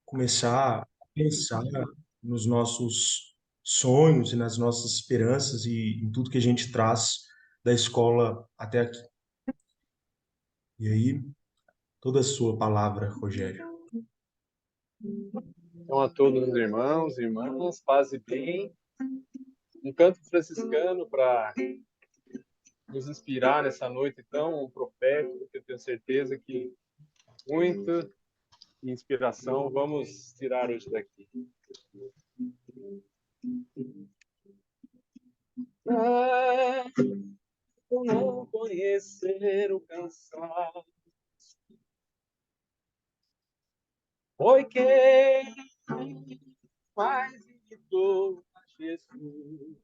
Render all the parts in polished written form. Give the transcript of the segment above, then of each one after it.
começar a pensar nos nossos sonhos e nas nossas esperanças e em tudo que a gente traz da escola até aqui. E aí, toda a sua palavra, Rogério. Então, a todos os irmãos e irmãs, paz e bem. Um canto franciscano para nos inspirar nessa noite tão profética, que eu tenho certeza que muita inspiração vamos tirar hoje daqui. Ah, por não conhecer o cansaço, foi quem mais imitou a Jesus.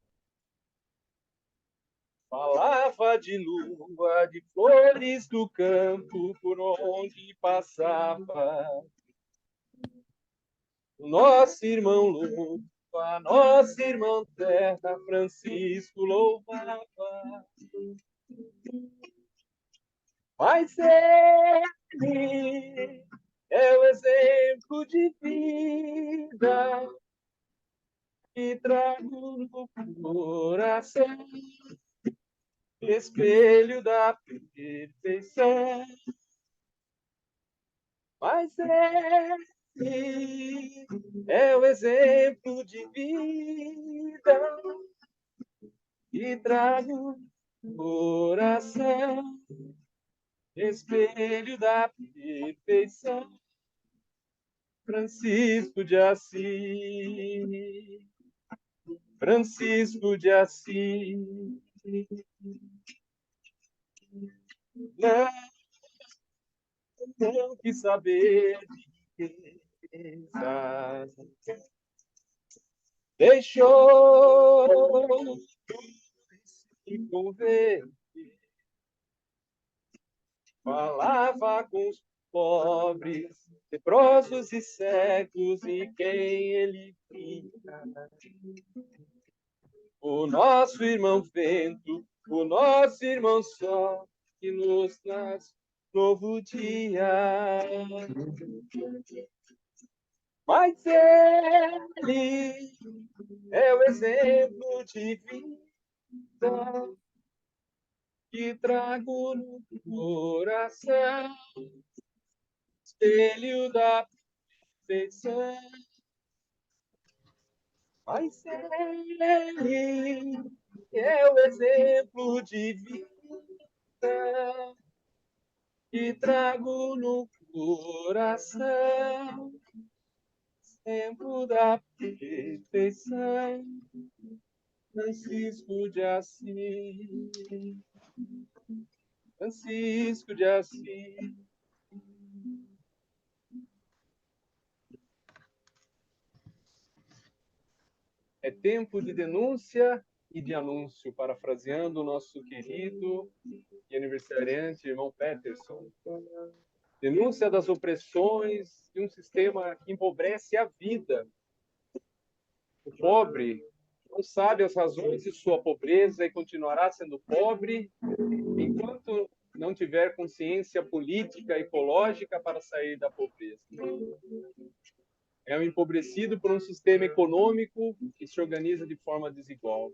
Falava de lua, de flores do campo por onde passava. O nosso irmão louco, a nossa irmã terra, Francisco louvava. Mas ele é o exemplo de vida que trago no coração, espelho da perfeição. Mas ele é o exemplo de vida que trago no coração, espelho da perfeição. Francisco de Assis, Francisco de Assis. Não, não quis saber de riquezas, deixou se converter, falava com os pobres, leprosos e cegos, e quem ele via. O nosso irmão vento, o nosso irmão sol, que nos nasce novo dia. Mas ele é o exemplo de vida que trago no coração, espelho da perfeição. Mas ele é o exemplo de vida que trago no coração, exemplo da perfeição. Francisco de Assis, Francisco de Assis. É tempo de denúncia e de anúncio, parafraseando o nosso querido e aniversariante irmão Peterson. Denúncia das opressões de um sistema que empobrece a vida. O pobre não sabe as razões de sua pobreza e continuará sendo pobre enquanto não tiver consciência política e ecológica para sair da pobreza. É um empobrecido por um sistema econômico que se organiza de forma desigual.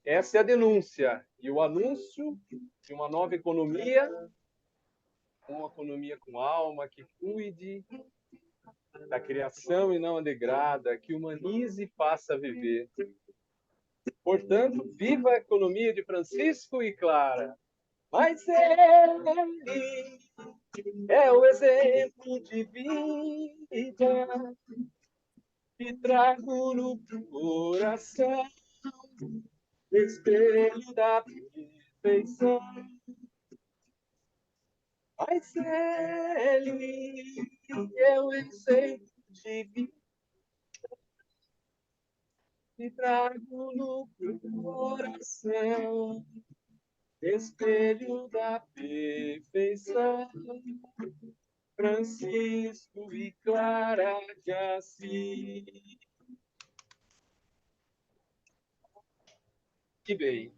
Essa é a denúncia e o anúncio de uma nova economia, uma economia com alma, que cuide da criação e não a degrada, que humanize e faça viver. Portanto, viva a economia de Francisco e Clara. Mas ele é o exemplo de vida que trago no coração, espelho da perfeição. Mas ele é o exemplo de vida que trago no coração, espelho da perfeição. Francisco e Clara de Assis. Que bem.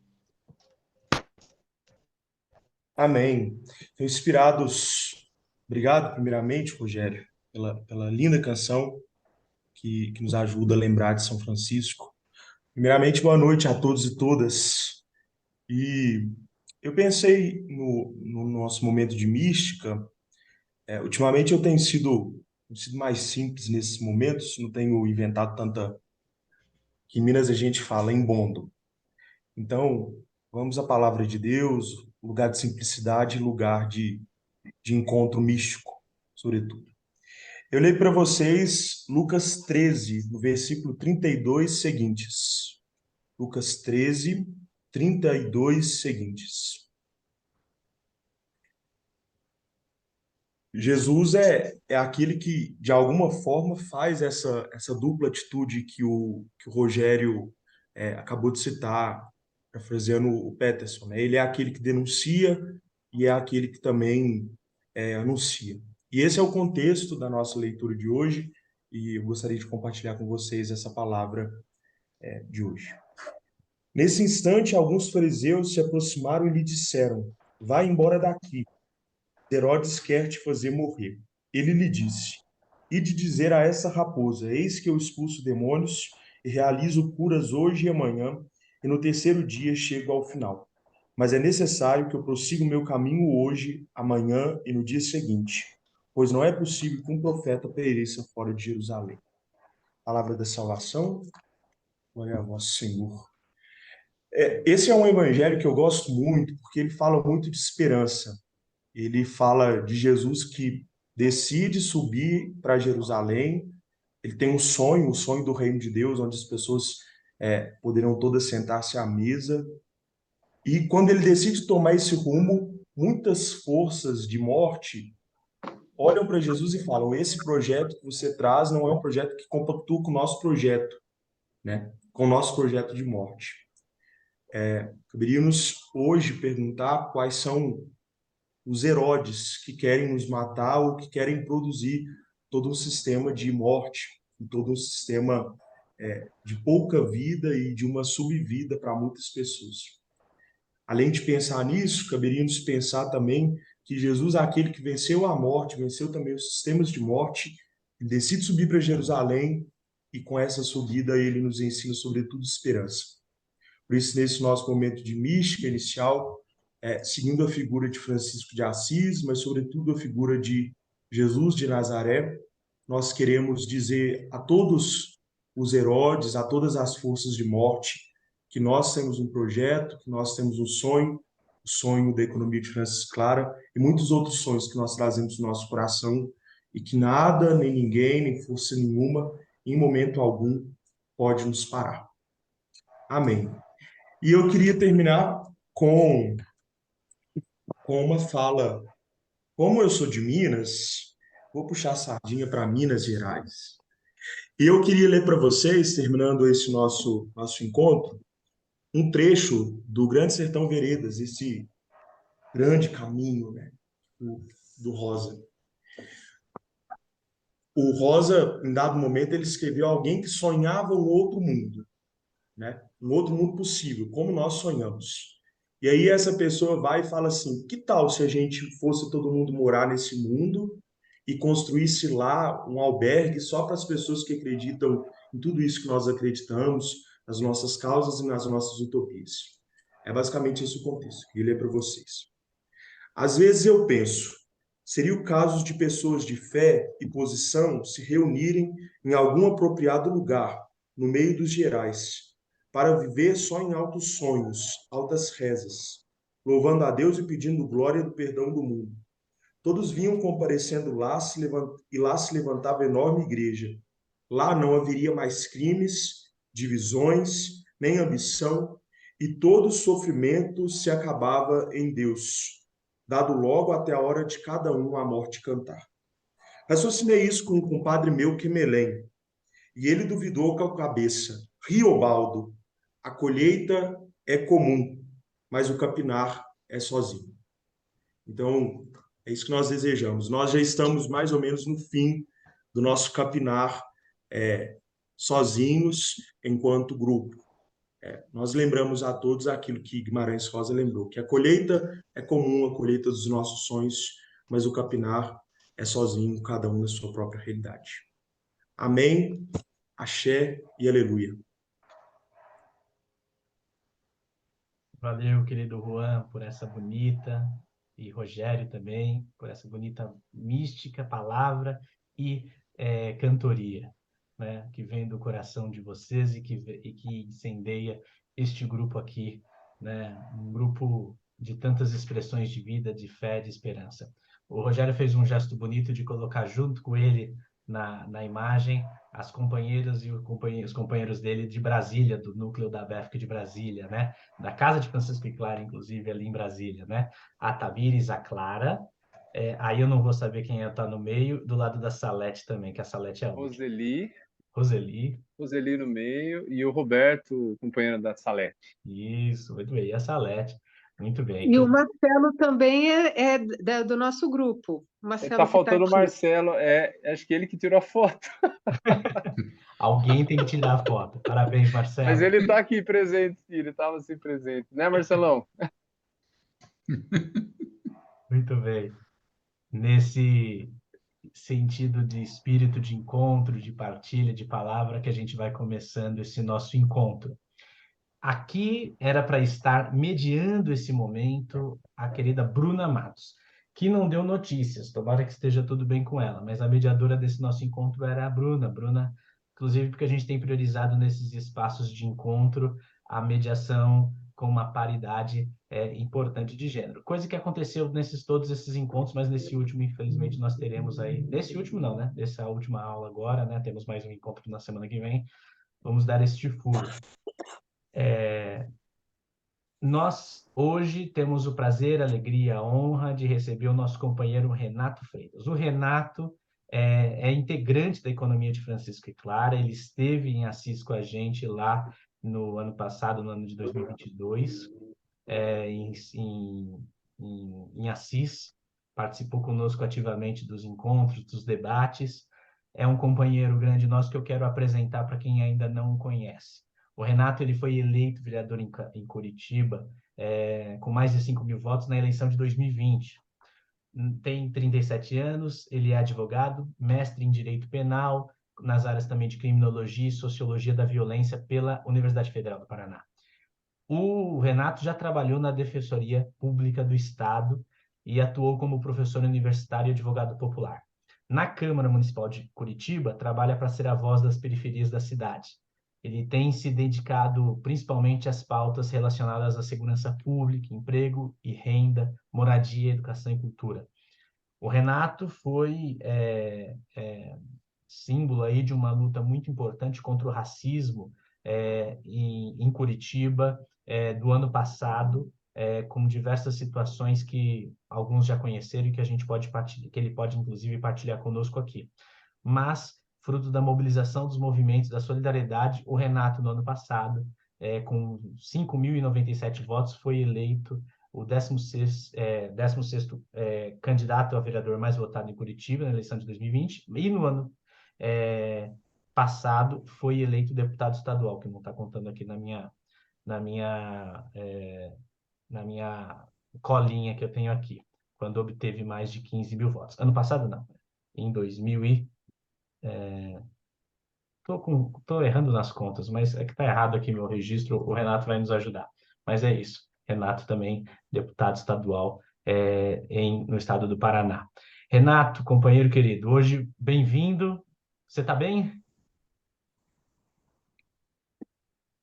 Amém. Então, inspirados, obrigado primeiramente, Rogério, pela linda canção que nos ajuda a lembrar de São Francisco. Primeiramente, boa noite a todos e todas. E eu pensei no nosso momento de mística. Ultimamente eu tenho sido mais simples nesses momentos, não tenho inventado tanta. Que em Minas a gente fala em bondo. Então, vamos à palavra de Deus, lugar de simplicidade, lugar de encontro místico, sobretudo. Eu leio para vocês Lucas 13, no versículo 32 seguintes. Lucas 13, 32 seguintes. Jesus é aquele que, de alguma forma, faz essa dupla atitude que o Rogério acabou de citar, parafraseando o Peterson, né? Ele é aquele que denuncia e é aquele que também anuncia. E esse é o contexto da nossa leitura de hoje, e eu gostaria de compartilhar com vocês essa palavra de hoje. Nesse instante, alguns fariseus se aproximaram e lhe disseram: Vai embora daqui, Herodes quer te fazer morrer. Ele lhe disse: Ide dizer a essa raposa: Eis que eu expulso demônios e realizo curas hoje e amanhã, e no terceiro dia chego ao final. Mas é necessário que eu prossiga o meu caminho hoje, amanhã e no dia seguinte, pois não é possível que um profeta pereça fora de Jerusalém. Palavra da salvação, glória a vós, Senhor. Esse é um evangelho que eu gosto muito, porque ele fala muito de esperança. Ele fala de Jesus que decide subir para Jerusalém. Ele tem um sonho, o sonho do reino de Deus, onde as pessoas poderão todas sentar-se à mesa. E quando ele decide tomar esse rumo, muitas forças de morte olham para Jesus e falam: esse projeto que você traz não é um projeto que compactua com o nosso projeto, né? Com o nosso projeto de morte. Caberia-nos hoje perguntar quais são os Herodes que querem nos matar ou que querem produzir todo um sistema de morte, todo um sistema de pouca vida e de uma subvida para muitas pessoas. Além de pensar nisso, caberia nos pensar também que Jesus é aquele que venceu a morte, venceu também os sistemas de morte, e decide subir para Jerusalém e com essa subida ele nos ensina sobretudo esperança. Por isso, nesse nosso momento de mística inicial, seguindo a figura de Francisco de Assis, mas sobretudo a figura de Jesus de Nazaré, nós queremos dizer a todos os Herodes, a todas as forças de morte, que nós temos um projeto, que nós temos um sonho, o sonho da economia de Francis Clara e muitos outros sonhos que nós trazemos no nosso coração e que nada, nem ninguém, nem força nenhuma, em momento algum, pode nos parar. Amém. E eu queria terminar com uma fala. Como eu sou de Minas, vou puxar a sardinha para Minas Gerais. E eu queria ler para vocês, terminando esse nosso encontro, um trecho do Grande Sertão Veredas, esse grande caminho, né, do Rosa. O Rosa, em dado momento, ele escreveu alguém que sonhava um outro mundo, né? Um outro mundo possível, como nós sonhamos. E aí essa pessoa vai e fala assim: que tal se a gente fosse todo mundo morar nesse mundo e construísse lá um albergue só para as pessoas que acreditam em tudo isso que nós acreditamos, nas nossas causas e nas nossas utopias? É basicamente esse o contexto que eu ler para vocês. Às vezes eu penso, seria o caso de pessoas de fé e posição se reunirem em algum apropriado lugar, no meio dos gerais, para viver só em altos sonhos, altas rezas, louvando a Deus e pedindo glória do perdão do mundo. Todos vinham comparecendo lá e lá se levantava enorme igreja. Lá não haveria mais crimes, divisões, nem ambição, e todo sofrimento se acabava em Deus, dado logo até a hora de cada um a morte cantar. Raciocinei isso com um compadre meu Quemelém, e ele duvidou com a cabeça. Riobaldo, a colheita é comum, mas o capinar é sozinho. Então, é isso que nós desejamos. Nós já estamos mais ou menos no fim do nosso capinar sozinhos, enquanto grupo. Nós lembramos a todos aquilo que Guimarães Rosa lembrou, que a colheita é comum, a colheita dos nossos sonhos, mas o capinar é sozinho, cada um na sua própria realidade. Amém, axé e aleluia. Valeu, querido Juan, por essa bonita, e Rogério também, por essa bonita mística palavra e cantoria, né, que vem do coração de vocês e que incendeia este grupo aqui, né, um grupo de tantas expressões de vida, de fé, de esperança. O Rogério fez um gesto bonito de colocar junto com ele na imagem as companheiras e os companheiros dele de Brasília, do núcleo da BEFC de Brasília, né? Da casa de Francisco e Clara, inclusive, ali em Brasília, né? A Tamires, a Clara, aí eu não vou saber quem está no meio, do lado da Salete também, que a Salete é a última. Roseli. Roseli. Roseli no meio e o Roberto, companheiro da Salete. Isso, muito bem. E a Salete, muito bem. E o Marcelo também é do nosso grupo. O Está Marcelo que está faltando o aqui. Marcelo, acho que ele que tirou a foto. Alguém tem que tirar a foto. Parabéns, Marcelo. Mas ele está aqui presente, ele estava assim presente, né, Marcelão? Muito bem. Nesse sentido de espírito de encontro, de partilha, de palavra, que a gente vai começando esse nosso encontro. Aqui era para estar mediando esse momento a querida Bruna Matos, que não deu notícias, tomara que esteja tudo bem com ela, mas a mediadora desse nosso encontro era a Bruna. Bruna, inclusive porque a gente tem priorizado nesses espaços de encontro a mediação com uma paridade importante de gênero. Coisa que aconteceu todos esses encontros, mas nesse último, infelizmente, nós teremos aí... Nesse último não, né? Nessa última aula agora, né? Temos mais um encontro na semana que vem. Vamos dar este furo. Nós hoje temos o prazer, a alegria, a honra de receber o nosso companheiro Renato Freitas. O Renato é integrante da economia de Francisco e Clara, ele esteve em Assis com a gente lá no ano passado, no ano de 2022, em Assis, participou conosco ativamente dos encontros, dos debates. É um companheiro grande nosso que eu quero apresentar para quem ainda não o conhece. O Renato ele foi eleito vereador em Curitiba com mais de 5.000 votos na eleição de 2020. Tem 37 anos, ele é advogado, mestre em Direito Penal, nas áreas também de Criminologia e Sociologia da Violência pela Universidade Federal do Paraná. O Renato já trabalhou na Defensoria Pública do Estado e atuou como professor universitário e advogado popular. Na Câmara Municipal de Curitiba, trabalha para ser a voz das periferias da cidade. Ele tem se dedicado principalmente às pautas relacionadas à segurança pública, emprego e renda, moradia, educação e cultura. O Renato foi símbolo aí de uma luta muito importante contra o racismo em Curitiba do ano passado, com diversas situações que alguns já conheceram e que a gente pode partilhar, que ele pode inclusive partilhar conosco aqui. Mas, fruto da mobilização dos movimentos da solidariedade, o Renato, no ano passado, com 5.097 votos, foi eleito o 16º candidato a vereador mais votado em Curitiba, na eleição de 2020, e no ano passado foi eleito deputado estadual, que não está contando aqui na minha colinha que eu tenho aqui, quando obteve mais de 15.000 votos. Ano passado, não. Em 2000 e... Tô errando nas contas, mas é que está errado aqui meu registro, o Renato vai nos ajudar. Mas é isso. Renato também, deputado estadual no estado do Paraná. Renato, companheiro querido, hoje bem-vindo. Você está bem?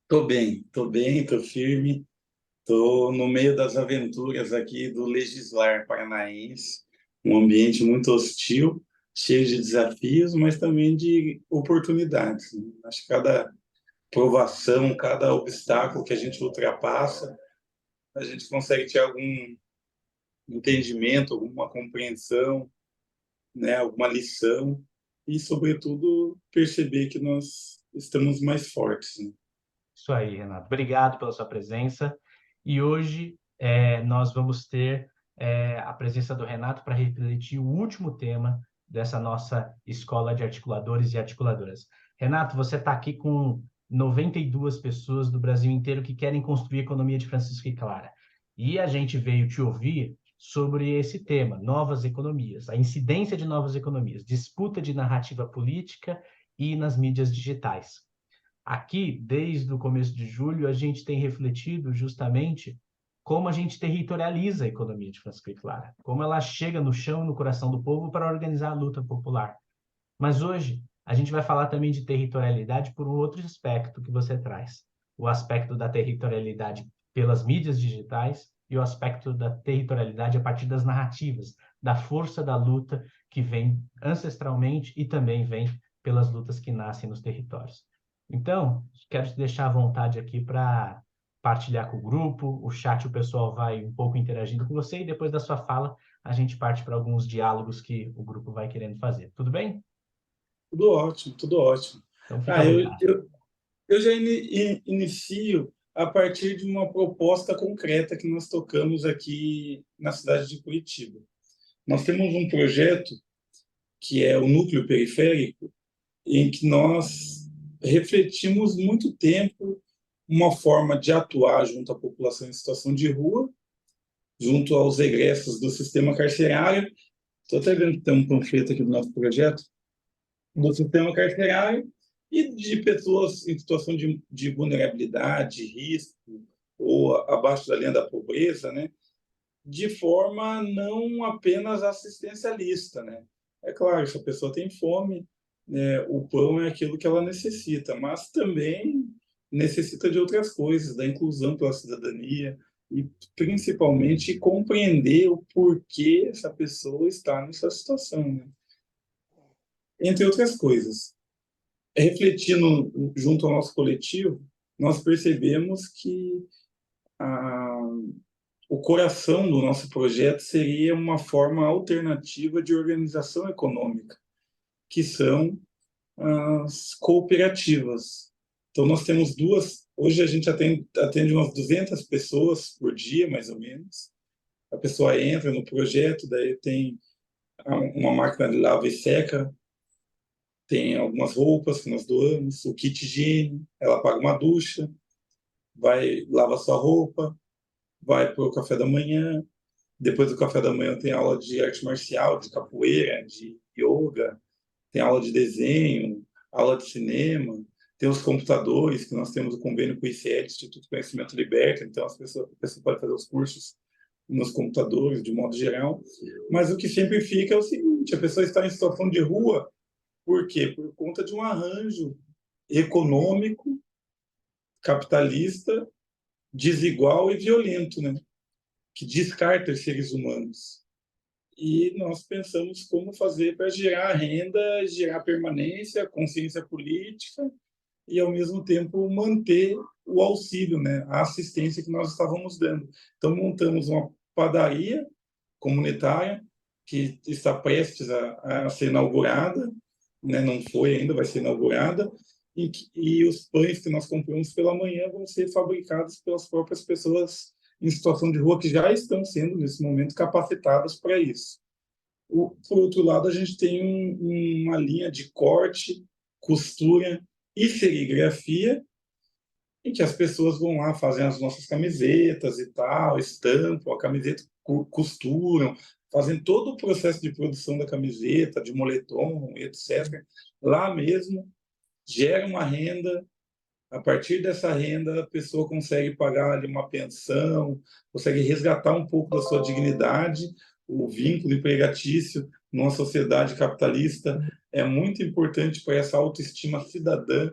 Tô bem, tô firme, tô no meio das aventuras aqui do legislar paranaense, um ambiente muito hostil, cheio de desafios, mas também de oportunidades, né? Acho que cada provação, cada obstáculo que a gente ultrapassa, a gente consegue ter algum entendimento, alguma compreensão, né, alguma lição e, sobretudo, perceber que nós estamos mais fortes, né? Isso aí, Renato. Obrigado pela sua presença. E hoje nós vamos ter a presença do Renato para refletir o último tema dessa nossa escola de articuladores e articuladoras. Renato, você está aqui com 92 pessoas do Brasil inteiro que querem construir a economia de Francisco e Clara. E a gente veio te ouvir sobre esse tema, novas economias, a incidência de novas economias, disputa de narrativa política e nas mídias digitais. Aqui, desde o começo de julho, a gente tem refletido justamente como a gente territorializa a economia de Francisco e Clara, como ela chega no chão e no coração do povo para organizar a luta popular. Mas hoje, a gente vai falar também de territorialidade por um outro aspecto que você traz, o aspecto da territorialidade pelas mídias digitais e o aspecto da territorialidade a partir das narrativas, da força da luta que vem ancestralmente e também vem pelas lutas que nascem nos territórios. Então, quero te deixar à vontade aqui para partilhar com o grupo, o chat, o pessoal vai um pouco interagindo com você e depois da sua fala a gente parte para alguns diálogos que o grupo vai querendo fazer. Tudo bem? Tudo ótimo, tudo ótimo. Então fica à vontade. Eu já inicio a partir de uma proposta concreta que nós tocamos aqui na cidade de Curitiba. Nós temos um projeto que é o Núcleo Periférico, em que nós refletimos muito tempo uma forma de atuar junto à população em situação de rua, junto aos egressos do sistema carcerário. Estou até vendo que tem um panfleto aqui do nosso projeto, do sistema carcerário e de pessoas em situação de vulnerabilidade, risco, ou abaixo da linha da pobreza, né? De forma não apenas assistencialista, né? É claro, se a pessoa tem fome, o pão é aquilo que ela necessita, mas também necessita de outras coisas, da inclusão pela cidadania e, principalmente, compreender o porquê essa pessoa está nessa situação, né? Entre outras coisas. Refletindo junto ao nosso coletivo, nós percebemos que o coração do nosso projeto seria uma forma alternativa de organização econômica, que são as cooperativas. Então, nós temos duas. Hoje a gente atende umas 200 pessoas por dia, mais ou menos. A pessoa entra no projeto, daí tem uma máquina de lava e seca, tem algumas roupas que nós doamos, o kit higiene, ela paga uma ducha, vai, lava sua roupa, vai para o café da manhã. Depois do café da manhã tem aula de arte marcial, de capoeira, de yoga, tem aula de desenho, aula de cinema, tem os computadores, que nós temos o convênio com o ICED, Instituto Conhecimento Liberta, então a pessoa pode fazer os cursos nos computadores, de modo geral. Mas o que sempre fica é o seguinte, a pessoa está em situação de rua, por quê? Por conta de um arranjo econômico, capitalista, desigual e violento, né? Que descarta os seres humanos. E nós pensamos como fazer para gerar renda, gerar permanência, consciência política e, ao mesmo tempo, manter o auxílio, né? A assistência que nós estávamos dando. Então, montamos uma padaria comunitária que está prestes a ser inaugurada, né? Não foi ainda, vai ser inaugurada, e os pães que nós compramos pela manhã vão ser fabricados pelas próprias pessoas em situação de rua que já estão sendo, nesse momento, capacitadas para isso. Por outro lado, a gente tem uma linha de corte, costura e serigrafia, em que as pessoas vão lá, fazem as nossas camisetas e tal, estampam a camiseta, costuram, fazem todo o processo de produção da camiseta, de moletom, etc. Lá mesmo, gera uma renda. A partir dessa renda, a pessoa consegue pagar ali uma pensão, consegue resgatar um pouco da sua dignidade. O vínculo empregatício numa sociedade capitalista é muito importante para essa autoestima cidadã,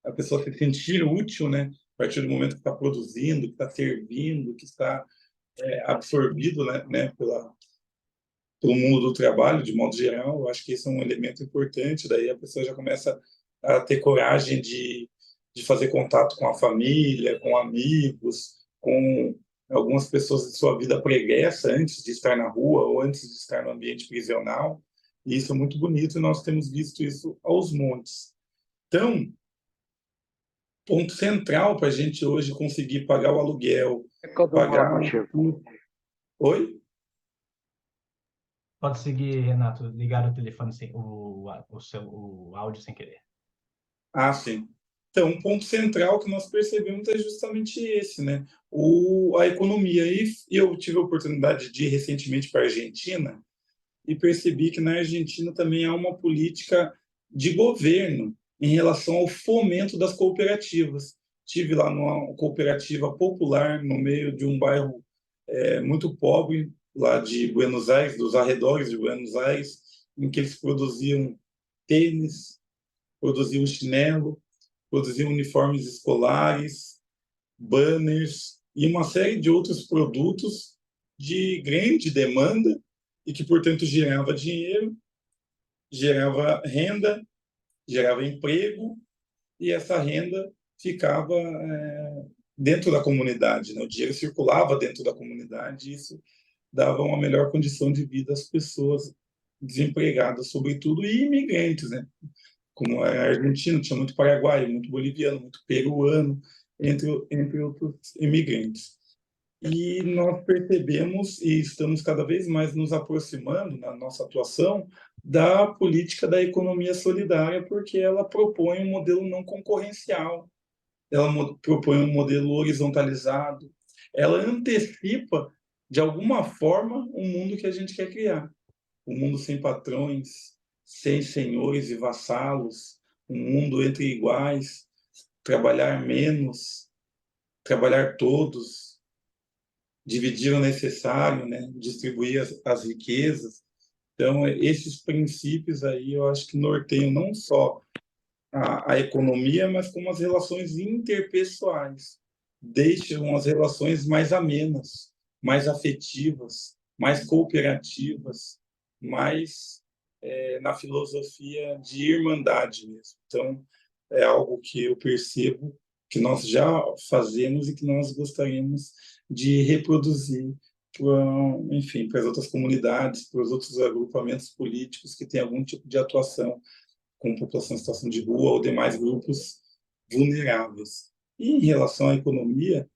a pessoa se sentir útil, né? A partir do momento que está produzindo, que está servindo, que está absorvido, né, pelo mundo do trabalho, de modo geral. Eu acho que esse é um elemento importante. Daí a pessoa já começa a ter coragem de fazer contato com a família, com amigos, com algumas pessoas de sua vida pregressa antes de estar na rua ou antes de estar no ambiente prisional. E isso é muito bonito e nós temos visto isso aos montes. Então, ponto central para a gente hoje conseguir pagar o aluguel, pagar... Oi? Pode seguir, Renato. Ligar o telefone sem o áudio sem querer. Ah, sim. Então, um ponto central que nós percebemos é justamente esse, né? A economia. E eu tive a oportunidade de ir recentemente para a Argentina e percebi que na Argentina também há uma política de governo em relação ao fomento das cooperativas. Tive lá numa cooperativa popular no meio de um bairro muito pobre, lá de Buenos Aires, dos arredores de Buenos Aires, em que eles produziam tênis, produziam chinelo, produziam uniformes escolares, banners e uma série de outros produtos de grande demanda e que, portanto, gerava dinheiro, gerava renda, gerava emprego e essa renda ficava dentro da comunidade, né? O dinheiro circulava dentro da comunidade e isso dava uma melhor condição de vida às pessoas desempregadas, sobretudo, e imigrantes, né? Como a Argentina, tinha muito paraguaio, muito boliviano, muito peruano, entre outros imigrantes. E nós percebemos e estamos cada vez mais nos aproximando, na nossa atuação, da política da economia solidária, porque ela propõe um modelo não concorrencial, ela propõe um modelo horizontalizado, ela antecipa, de alguma forma, o mundo que a gente quer criar. Um mundo sem patrões, sem senhores e vassalos, um mundo entre iguais, trabalhar menos, trabalhar todos, dividir o necessário, né? Distribuir as riquezas. Então, esses princípios aí eu acho que norteiam não só a economia, mas como as relações interpessoais. Deixam as relações mais amenas, mais afetivas, mais cooperativas, mais na filosofia de irmandade mesmo. Então, é algo que eu percebo que nós já fazemos e que nós gostaríamos de reproduzir para, enfim, para as outras comunidades, para os outros agrupamentos políticos que têm algum tipo de atuação com população em situação de rua ou demais grupos vulneráveis. E em relação à economia,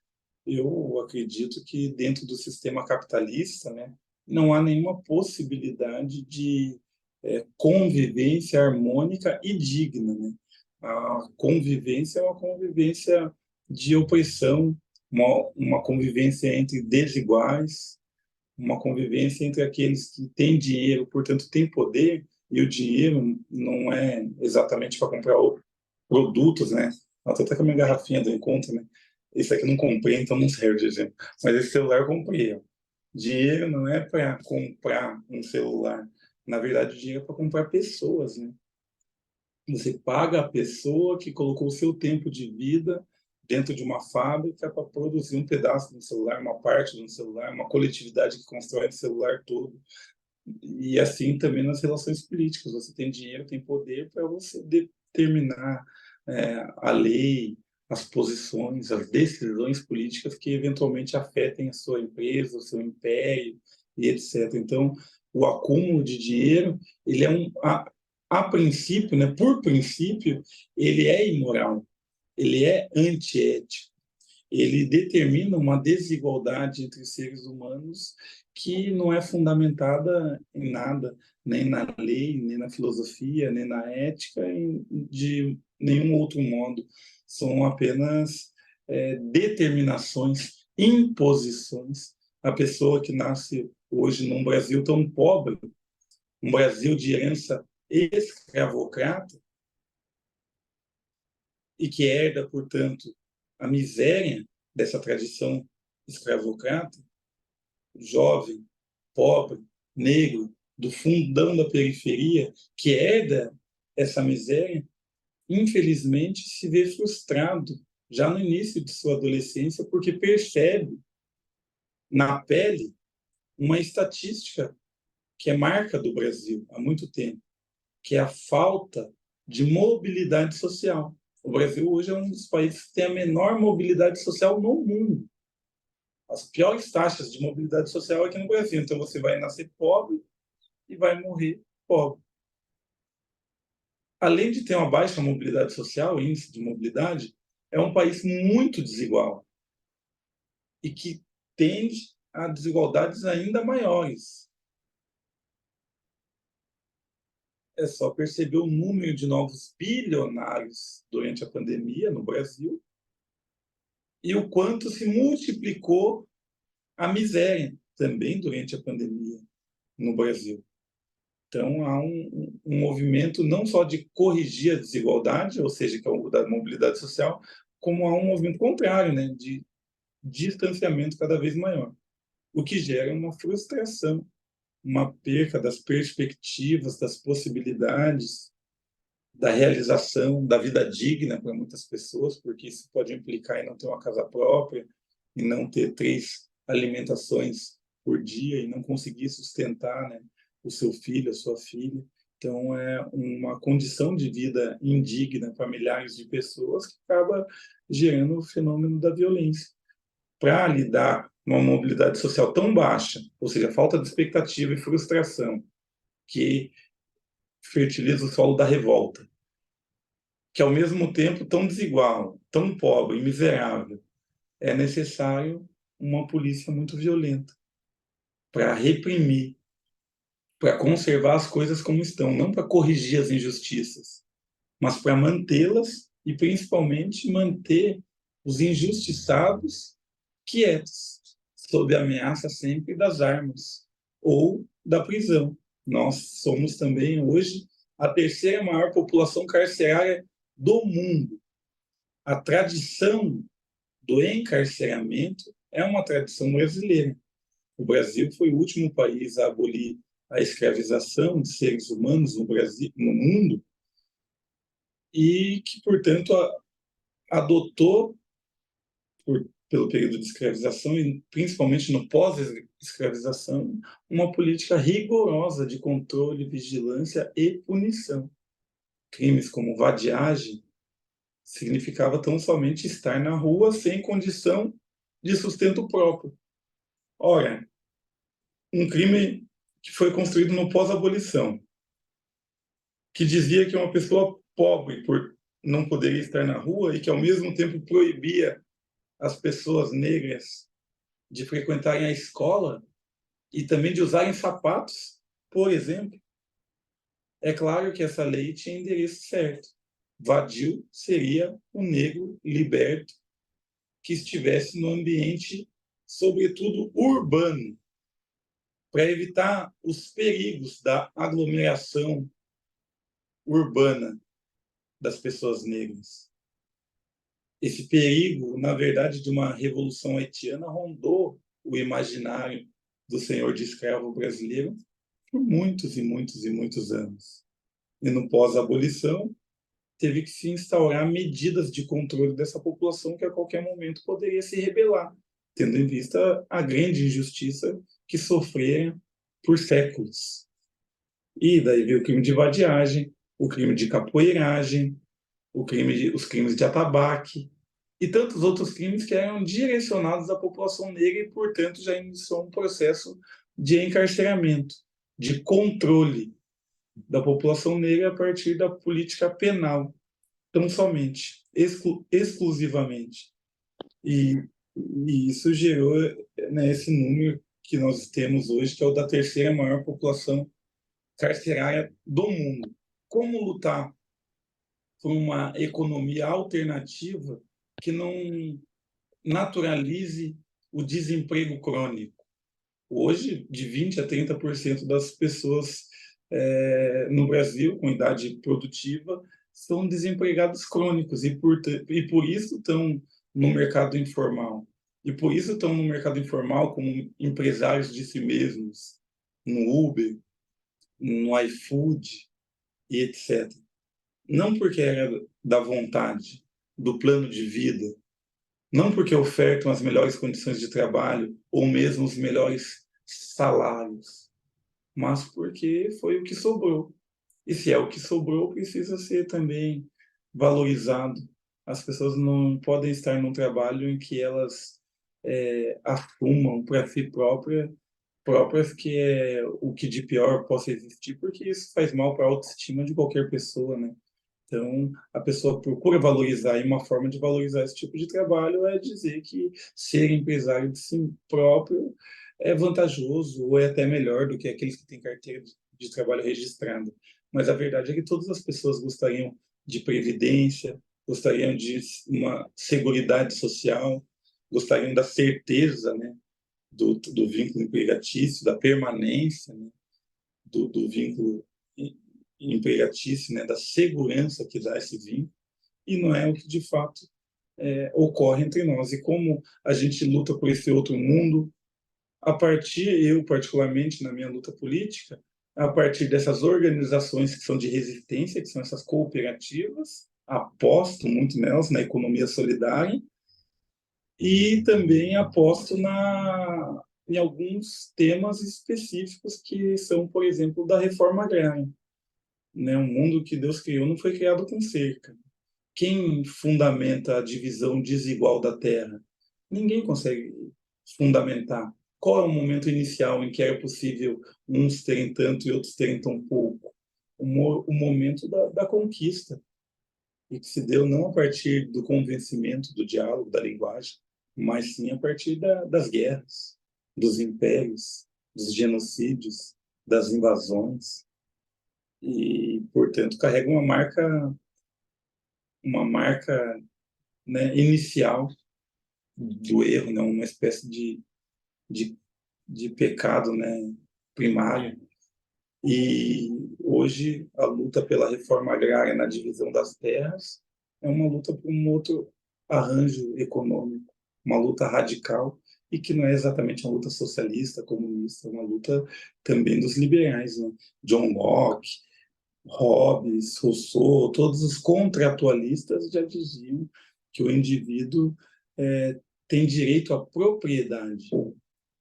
eu acredito que dentro do sistema capitalista, né, não há nenhuma possibilidade de convivência harmônica e digna, né? A convivência é uma convivência de opressão, uma convivência entre desiguais, uma convivência entre aqueles que têm dinheiro, portanto, têm poder, e o dinheiro não é exatamente para comprar produtos, né? Até com a minha garrafinha do encontro, né? Esse aqui eu não comprei, então não serve de exemplo. Mas esse celular eu comprei. Dinheiro não é para comprar um celular. Na verdade, o dinheiro é para comprar pessoas, né? Você paga a pessoa que colocou o seu tempo de vida dentro de uma fábrica para produzir um pedaço de um celular, uma parte de um celular, uma coletividade que constrói o celular todo. E assim também nas relações políticas. Você tem dinheiro, tem poder para você determinar a lei, as posições, as decisões políticas que eventualmente afetem a sua empresa, o seu império e etc. Então, o acúmulo de dinheiro, ele é a princípio, né, por princípio, ele é imoral, ele é antiético, ele determina uma desigualdade entre seres humanos que não é fundamentada em nada, nem na lei, nem na filosofia, nem na ética, de nenhum outro modo. São apenas determinações, imposições. A pessoa que nasce hoje num Brasil tão pobre, um Brasil de herança escravocrata, e que herda, portanto, a miséria dessa tradição escravocrata, jovem, pobre, negro, do fundão da periferia, que herda essa miséria, infelizmente se vê frustrado já no início de sua adolescência, porque percebe na pele uma estatística que é marca do Brasil há muito tempo, que é a falta de mobilidade social. O Brasil hoje é um dos países que tem a menor mobilidade social no mundo. As piores taxas de mobilidade social aqui no Brasil. Então, você vai nascer pobre e vai morrer pobre. Além de ter uma baixa mobilidade social, índice de mobilidade, é um país muito desigual e que tende a desigualdades ainda maiores. é só perceber o número de novos bilionários durante a pandemia no Brasil e o quanto se multiplicou a miséria também durante a pandemia no Brasil. Então, há um movimento não só de corrigir a desigualdade, ou seja, que é o da mobilidade social, como há um movimento contrário, né, de distanciamento cada vez maior, o que gera uma frustração, uma perca das perspectivas, das possibilidades, da realização, da vida digna para muitas pessoas, porque isso pode implicar em não ter uma casa própria, em não ter 3 alimentações por dia e não conseguir sustentar, né, o seu filho, a sua filha. Então, é uma condição de vida indigna para milhares de pessoas que acaba gerando o fenômeno da violência. Para lidar com uma mobilidade social tão baixa, ou seja, falta de expectativa e frustração, que fertiliza o solo da revolta, que ao mesmo tempo tão desigual, tão pobre e miserável, é necessário uma polícia muito violenta para reprimir, para conservar as coisas como estão, não para corrigir as injustiças, mas para mantê-las e principalmente manter os injustiçados quietos, sob a ameaça sempre das armas ou da prisão. Nós somos também hoje a 3ª maior população carcerária do mundo. A tradição do encarceramento é uma tradição brasileira. O Brasil foi o último país a abolir a escravização de seres humanos no Brasil, no mundo, e que, portanto, adotou, pelo período de escravização e principalmente no pós-escravização, uma política rigorosa de controle, vigilância e punição. Crimes como vadiagem significava tão somente estar na rua sem condição de sustento próprio. Ora, um crime que foi construído no pós-abolição, que dizia que uma pessoa pobre não poderia estar na rua e que, ao mesmo tempo, proibia as pessoas negras de frequentarem a escola e também de usarem sapatos, por exemplo. É claro que essa lei tinha endereço certo. Vadio seria o negro liberto que estivesse no ambiente, sobretudo urbano, para evitar os perigos da aglomeração urbana das pessoas negras. Esse perigo, na verdade, de uma revolução haitiana rondou o imaginário do senhor de escravo brasileiro por muitos e muitos e muitos anos. E no pós-abolição, teve que se instaurar medidas de controle dessa população que a qualquer momento poderia se rebelar, tendo em vista a grande injustiça que sofreram por séculos. E daí veio o crime de vadiagem, o crime de capoeiragem, os crimes de atabaque e tantos outros crimes que eram direcionados à população negra e, portanto, já iniciou um processo de encarceramento, de controle da população negra a partir da política penal, tão somente, exclusivamente. E isso gerou, né, esse número que nós temos hoje, que é o da 3ª maior população carcerária do mundo. Como lutar por uma economia alternativa que não naturalize o desemprego crônico? Hoje, de 20% a 30% das pessoas no Brasil, com idade produtiva, são desempregados crônicos e por isso estão no mercado informal. E por isso estão no mercado informal como empresários de si mesmos, no Uber, no iFood e etc. Não porque era da vontade, do plano de vida, não porque ofertam as melhores condições de trabalho ou mesmo os melhores salários, mas porque foi o que sobrou. E se é o que sobrou, precisa ser também valorizado. As pessoas não podem estar num trabalho em que elas assumam para si próprias que é o que de pior possa existir, porque isso faz mal para a autoestima de qualquer pessoa, né? Então, a pessoa procura valorizar, e uma forma de valorizar esse tipo de trabalho é dizer que ser empresário de si próprio é vantajoso ou é até melhor do que aqueles que têm carteira de trabalho registrada. mas a verdade é que todas as pessoas gostariam de previdência, gostariam de uma seguridade social, gostariam da certeza, né, do vínculo empregatício, da permanência, né, do vínculo empregatício, né, da segurança que dá esse vínculo, e não é o que de fato ocorre entre nós. E como a gente luta por esse outro mundo, eu particularmente na minha luta política, a partir dessas organizações que são de resistência, que são essas cooperativas, aposto muito nelas, na economia solidária, e também aposto em alguns temas específicos que são, por exemplo, da reforma agrária. Né? O mundo que Deus criou não foi criado com cerca. Quem fundamenta a divisão desigual da terra? Ninguém consegue fundamentar. Qual é o momento inicial em que era possível uns terem tanto e outros terem tão pouco? O momento da conquista, e que se deu não a partir do convencimento, do diálogo, da linguagem, mas sim a partir das guerras, dos impérios, dos genocídios, das invasões, e, portanto, carrega uma marca, né, inicial do erro, né, uma espécie de, de pecado, né, primário. E hoje a luta pela reforma agrária na divisão das terras é uma luta por um outro arranjo econômico, uma luta radical, e que não é exatamente uma luta socialista, comunista, é uma luta também dos liberais, né? John Locke, Hobbes, Rousseau, todos os contratualistas já diziam que o indivíduo tem direito à propriedade,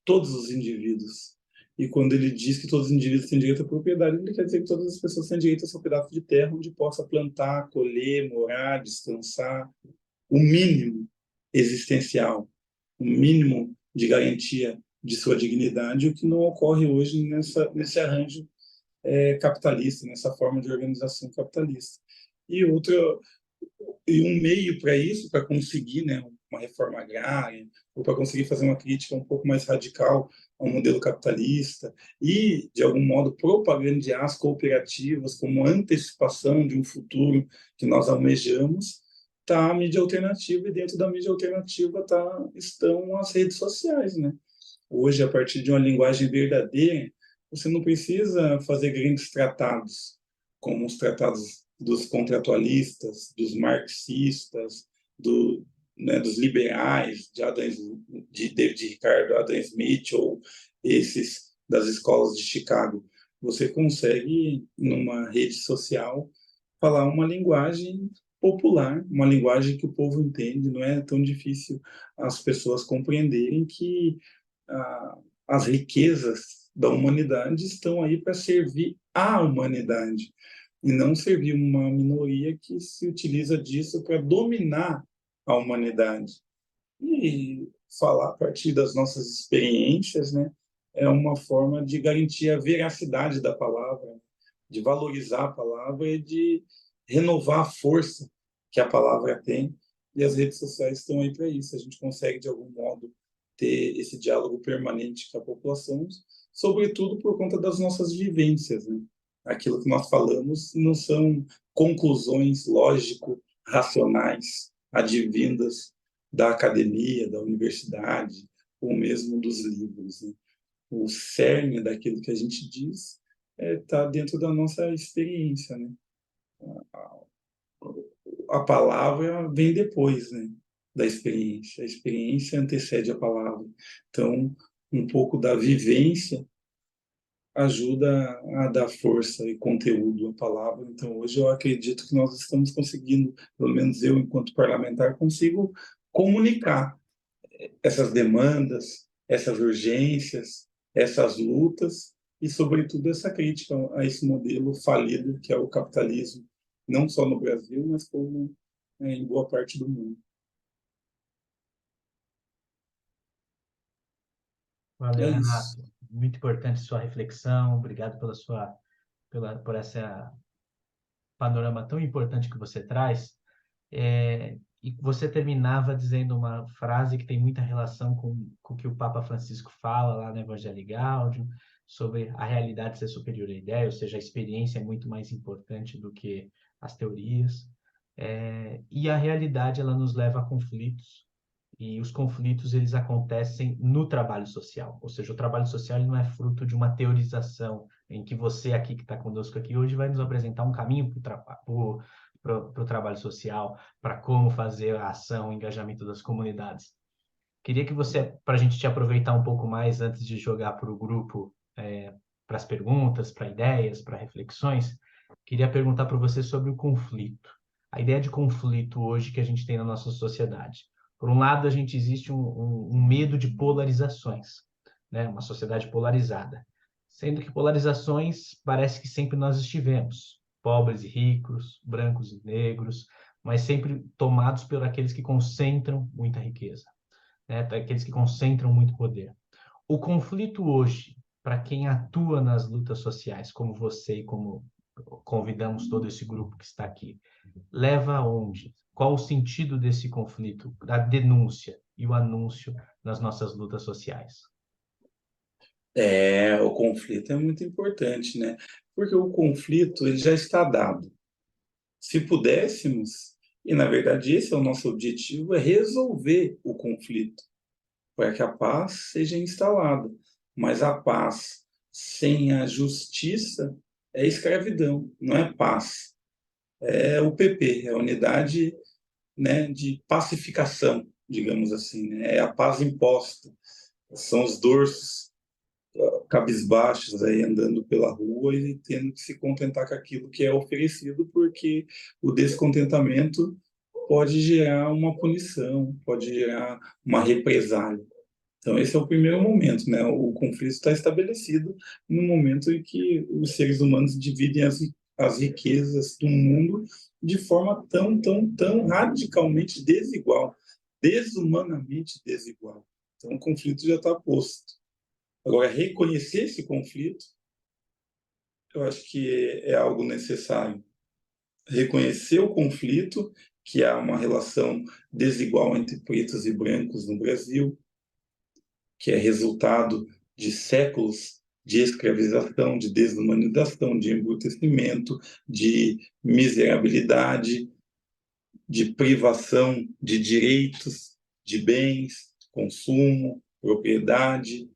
todos os indivíduos. E quando ele diz que todos os indivíduos têm direito à propriedade, ele quer dizer que todas as pessoas têm direito a seu pedaço de terra onde possa plantar, colher, morar, descansar, o mínimo existencial, o mínimo de garantia de sua dignidade, o que não ocorre hoje nesse arranjo capitalista, nessa forma de organização capitalista. E um meio para isso, para conseguir, né, uma reforma agrária, ou para conseguir fazer uma crítica um pouco mais radical ao modelo capitalista e, de algum modo, propagandear as cooperativas como antecipação de um futuro que nós almejamos, está a mídia alternativa, e dentro da mídia alternativa estão as redes sociais, né? Hoje, a partir de uma linguagem verdadeira, você não precisa fazer grandes tratados, como os tratados dos contratualistas, dos marxistas, dos liberais, de David Ricardo, Adam Smith, ou esses das escolas de Chicago. Você consegue, numa rede social, falar uma linguagem popular, uma linguagem que o povo entende. Não é tão difícil as pessoas compreenderem que as riquezas da humanidade estão aí para servir à humanidade e não servir uma minoria que se utiliza disso para dominar a humanidade. E falar a partir das nossas experiências, né, é uma forma de garantir a veracidade da palavra, de valorizar a palavra e de renovar a força que a palavra tem. E as redes sociais estão aí para isso. A gente consegue, de algum modo, ter esse diálogo permanente com a população, sobretudo por conta das nossas vivências, né? Aquilo que nós falamos não são conclusões lógico-racionais, advindas da academia, da universidade, ou mesmo dos livros, né? O cerne daquilo que a gente diz está dentro da nossa experiência, né? A palavra vem depois, né, da experiência. A experiência antecede a palavra. Então, um pouco da vivência ajuda a dar força e conteúdo à palavra. Então, hoje eu acredito que nós estamos conseguindo, pelo menos eu, enquanto parlamentar, consigo comunicar essas demandas, essas urgências, essas lutas e, sobretudo, essa crítica a esse modelo falido que é o capitalismo, não só no Brasil, mas como em boa parte do mundo. Valeu, É isso. Renato. Muito importante sua reflexão. Obrigado por essa panorama tão importante que você traz. E você terminava dizendo uma frase que tem muita relação com o que o Papa Francisco fala lá no Evangelii Gaudium, sobre a realidade ser superior à ideia, ou seja, a experiência é muito mais importante do que as teorias. E a realidade, ela nos leva a conflitos, e os conflitos, eles acontecem no trabalho social, ou seja, o trabalho social ele não é fruto de uma teorização, em que você aqui, que está conosco aqui hoje, vai nos apresentar um caminho para o trabalho social, para como fazer a ação, o engajamento das comunidades. Queria que você, para a gente te aproveitar um pouco mais antes de jogar para o grupo, para as perguntas, para ideias, para reflexões, queria perguntar para você sobre o conflito. A ideia de conflito hoje que a gente tem na nossa sociedade. Por um lado, existe um medo de polarizações, né? Uma sociedade polarizada. Sendo que polarizações parece que sempre nós estivemos, pobres e ricos, brancos e negros, mas sempre tomados por aqueles que concentram muita riqueza, né? Aqueles que concentram muito poder. O conflito hoje, para quem atua nas lutas sociais, como você e como convidamos todo esse grupo que está aqui, leva aonde? Qual o sentido desse conflito, da denúncia e o anúncio nas nossas lutas sociais? O conflito é muito importante, né? Porque o conflito ele já está dado. Se pudéssemos, e na verdade esse é o nosso objetivo, é resolver o conflito, para que a paz seja instalada. Mas a paz sem a justiça é escravidão, não é paz. É o PP, é a unidade, né, de pacificação, digamos assim, né? É a paz imposta. São os dorsos cabisbaixos aí andando pela rua e tendo que se contentar com aquilo que é oferecido, porque o descontentamento pode gerar uma punição, pode gerar uma represália. Então esse é o primeiro momento, né? O conflito está estabelecido no momento em que os seres humanos dividem as riquezas do mundo de forma tão radicalmente desigual, desumanamente desigual. Então o conflito já está posto. Agora, reconhecer esse conflito, eu acho que é algo necessário. Reconhecer o conflito, que há uma relação desigual entre pretos e brancos no Brasil, que é resultado de séculos de escravização, de desumanização, de embrutecimento, de miserabilidade, de privação de direitos, de bens, consumo, propriedade,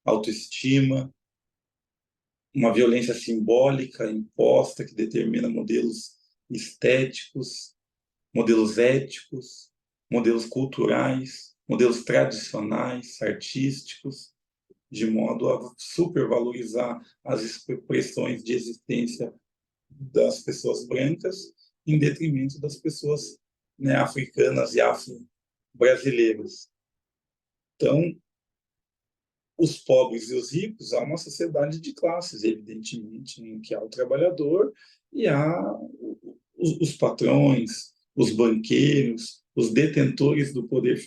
autoestima, uma violência simbólica imposta que determina modelos estéticos, modelos éticos, modelos culturais, modelos tradicionais, artísticos, de modo a supervalorizar as expressões de existência das pessoas brancas em detrimento das pessoas, né, africanas e afro-brasileiras. Então, os pobres e os ricos, há uma sociedade de classes, evidentemente, em que há o trabalhador e há os patrões, os banqueiros, os detentores do poder,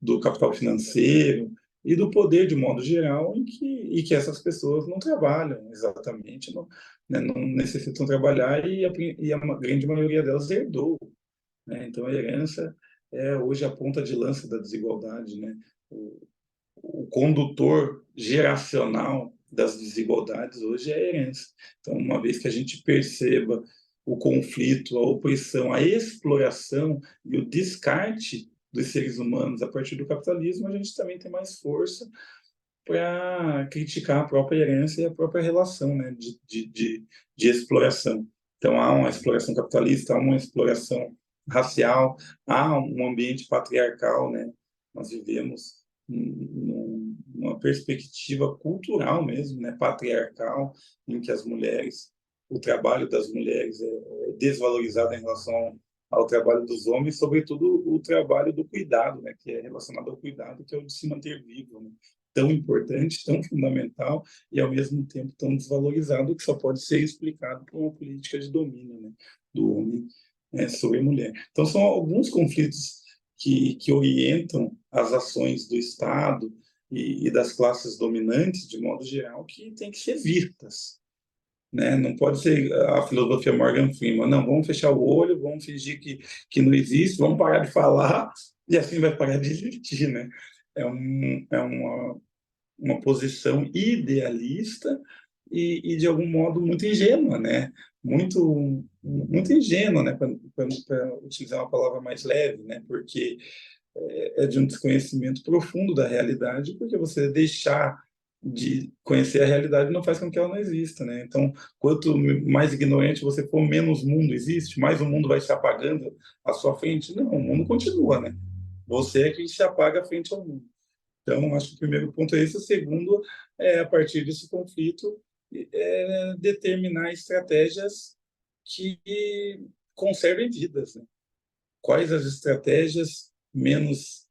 do capital financeiro e do poder de modo geral, e que essas pessoas não trabalham exatamente, não, né, não necessitam trabalhar e a grande maioria delas herdou, né? Então a herança é hoje a ponta de lança da desigualdade, né? O condutor geracional das desigualdades hoje é a herança. Então, uma vez que a gente perceba o conflito, a opressão, a exploração e o descarte dos seres humanos a partir do capitalismo, a gente também tem mais força para criticar a própria herança e a própria relação, né, de exploração. Então, há uma exploração capitalista, há uma exploração racial, há um ambiente patriarcal, né? Nós vivemos numa perspectiva cultural mesmo, né, patriarcal, em que as mulheres, o trabalho das mulheres é desvalorizado em relação ao trabalho dos homens, sobretudo o trabalho do cuidado, né, que é relacionado ao cuidado, que é o de se manter vivo, né? Tão importante, tão fundamental e, ao mesmo tempo, tão desvalorizado, que só pode ser explicado por uma política de domínio, né, do homem, né, sobre a mulher. Então, são alguns conflitos que orientam as ações do Estado e das classes dominantes, de modo geral, que têm que ser vistas, né? Não pode ser a filosofia Morgan Freeman, não, vamos fechar o olho, vamos fingir que não existe, vamos parar de falar e assim vai parar de existir, né? É uma uma posição idealista e de algum modo, muito ingênua, né? Muito ingênua, né? Para utilizar uma palavra mais leve, né? Porque é de um desconhecimento profundo da realidade, porque você deixar de conhecer a realidade não faz com que ela não exista, né? Então, quanto mais ignorante você for, menos mundo existe, mais o mundo vai se apagando à sua frente. Não, o mundo continua, né? Você é quem se apaga frente ao mundo. Então, acho que o primeiro ponto é esse. O segundo é, a partir desse conflito, determinar estratégias que conservem vidas, né? Quais as estratégias menos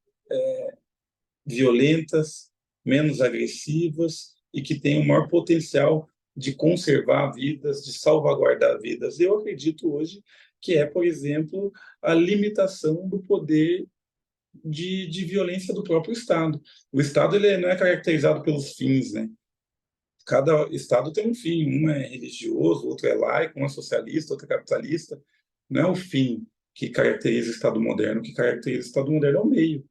violentas, menos agressivas e que têm o maior potencial de conservar vidas, de salvaguardar vidas. Eu acredito hoje que é, por exemplo, a limitação do poder de violência do próprio Estado. O Estado ele não é caracterizado pelos fins, né? Cada Estado tem um fim, um é religioso, outro é laico, um é socialista, outro é capitalista. Não é o fim que caracteriza o Estado moderno, o que caracteriza o Estado moderno é o meio.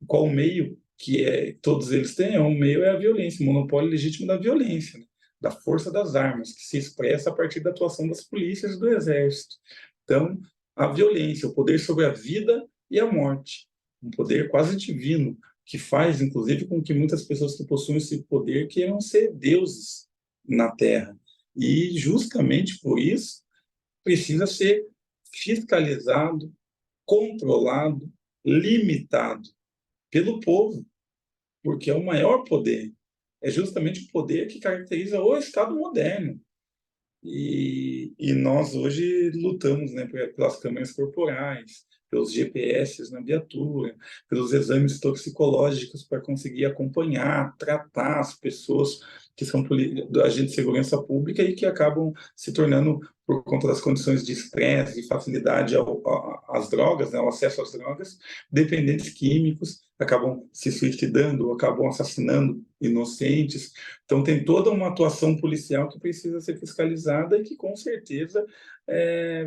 Qual o meio que todos eles têm? O meio é a violência, o monopólio legítimo da violência, né? Da força das armas, que se expressa a partir da atuação das polícias e do exército. Então, a violência, o poder sobre a vida e a morte, um poder quase divino, que faz, inclusive, com que muitas pessoas que possuem esse poder queiram ser deuses na Terra. E, justamente por isso, precisa ser fiscalizado, controlado, limitado pelo povo, porque é o maior poder. É justamente o poder que caracteriza o Estado moderno. E nós hoje lutamos, né, pelas câmeras corporais, pelos GPS na viatura, pelos exames toxicológicos para conseguir acompanhar, tratar as pessoas que são agentes de segurança pública e que acabam se tornando, por conta das condições de estresse e facilidade às drogas, né, ao acesso às drogas, dependentes químicos, acabam se suicidando, acabam assassinando inocentes. Então, tem toda uma atuação policial que precisa ser fiscalizada e que, com certeza,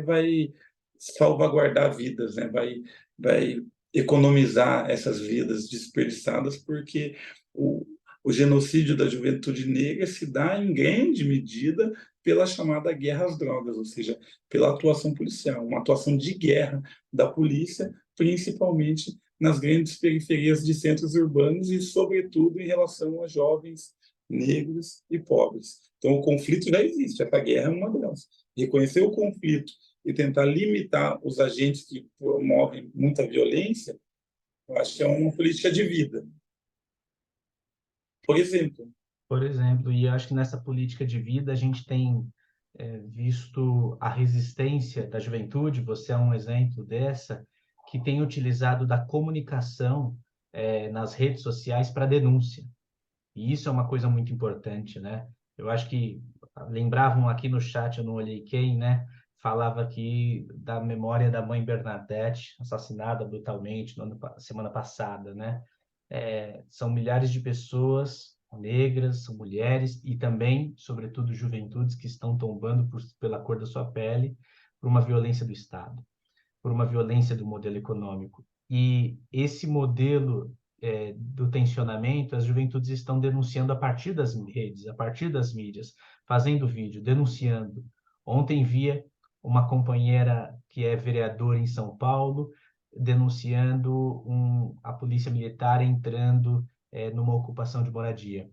vai salvaguardar vidas, né? Vai economizar essas vidas desperdiçadas, porque o genocídio da juventude negra se dá, em grande medida, pela chamada guerra às drogas, ou seja, pela atuação policial, uma atuação de guerra da polícia, principalmente nas grandes periferias de centros urbanos e, sobretudo, em relação a jovens negros e pobres. Então, o conflito já existe, essa guerra é uma delas. Reconhecer o conflito e tentar limitar os agentes que promovem muita violência, eu acho que é uma política de vida. Por exemplo. Por exemplo, e eu acho que nessa política de vida a gente tem visto a resistência da juventude, você é um exemplo dessa, que tem utilizado da comunicação nas redes sociais para denúncia. E isso é uma coisa muito importante, né? Eu acho que lembravam aqui no chat, eu não olhei quem, né? Falava aqui da memória da mãe Bernadette, assassinada brutalmente semana passada, né? São milhares de pessoas negras, são mulheres e também, sobretudo, juventudes que estão tombando pela cor da sua pele por uma violência do Estado, por uma violência do modelo econômico. E esse modelo do tensionamento, as juventudes estão denunciando a partir das redes, a partir das mídias, fazendo vídeo, denunciando. Ontem via uma companheira que é vereadora em São Paulo denunciando a polícia militar entrando numa ocupação de moradia.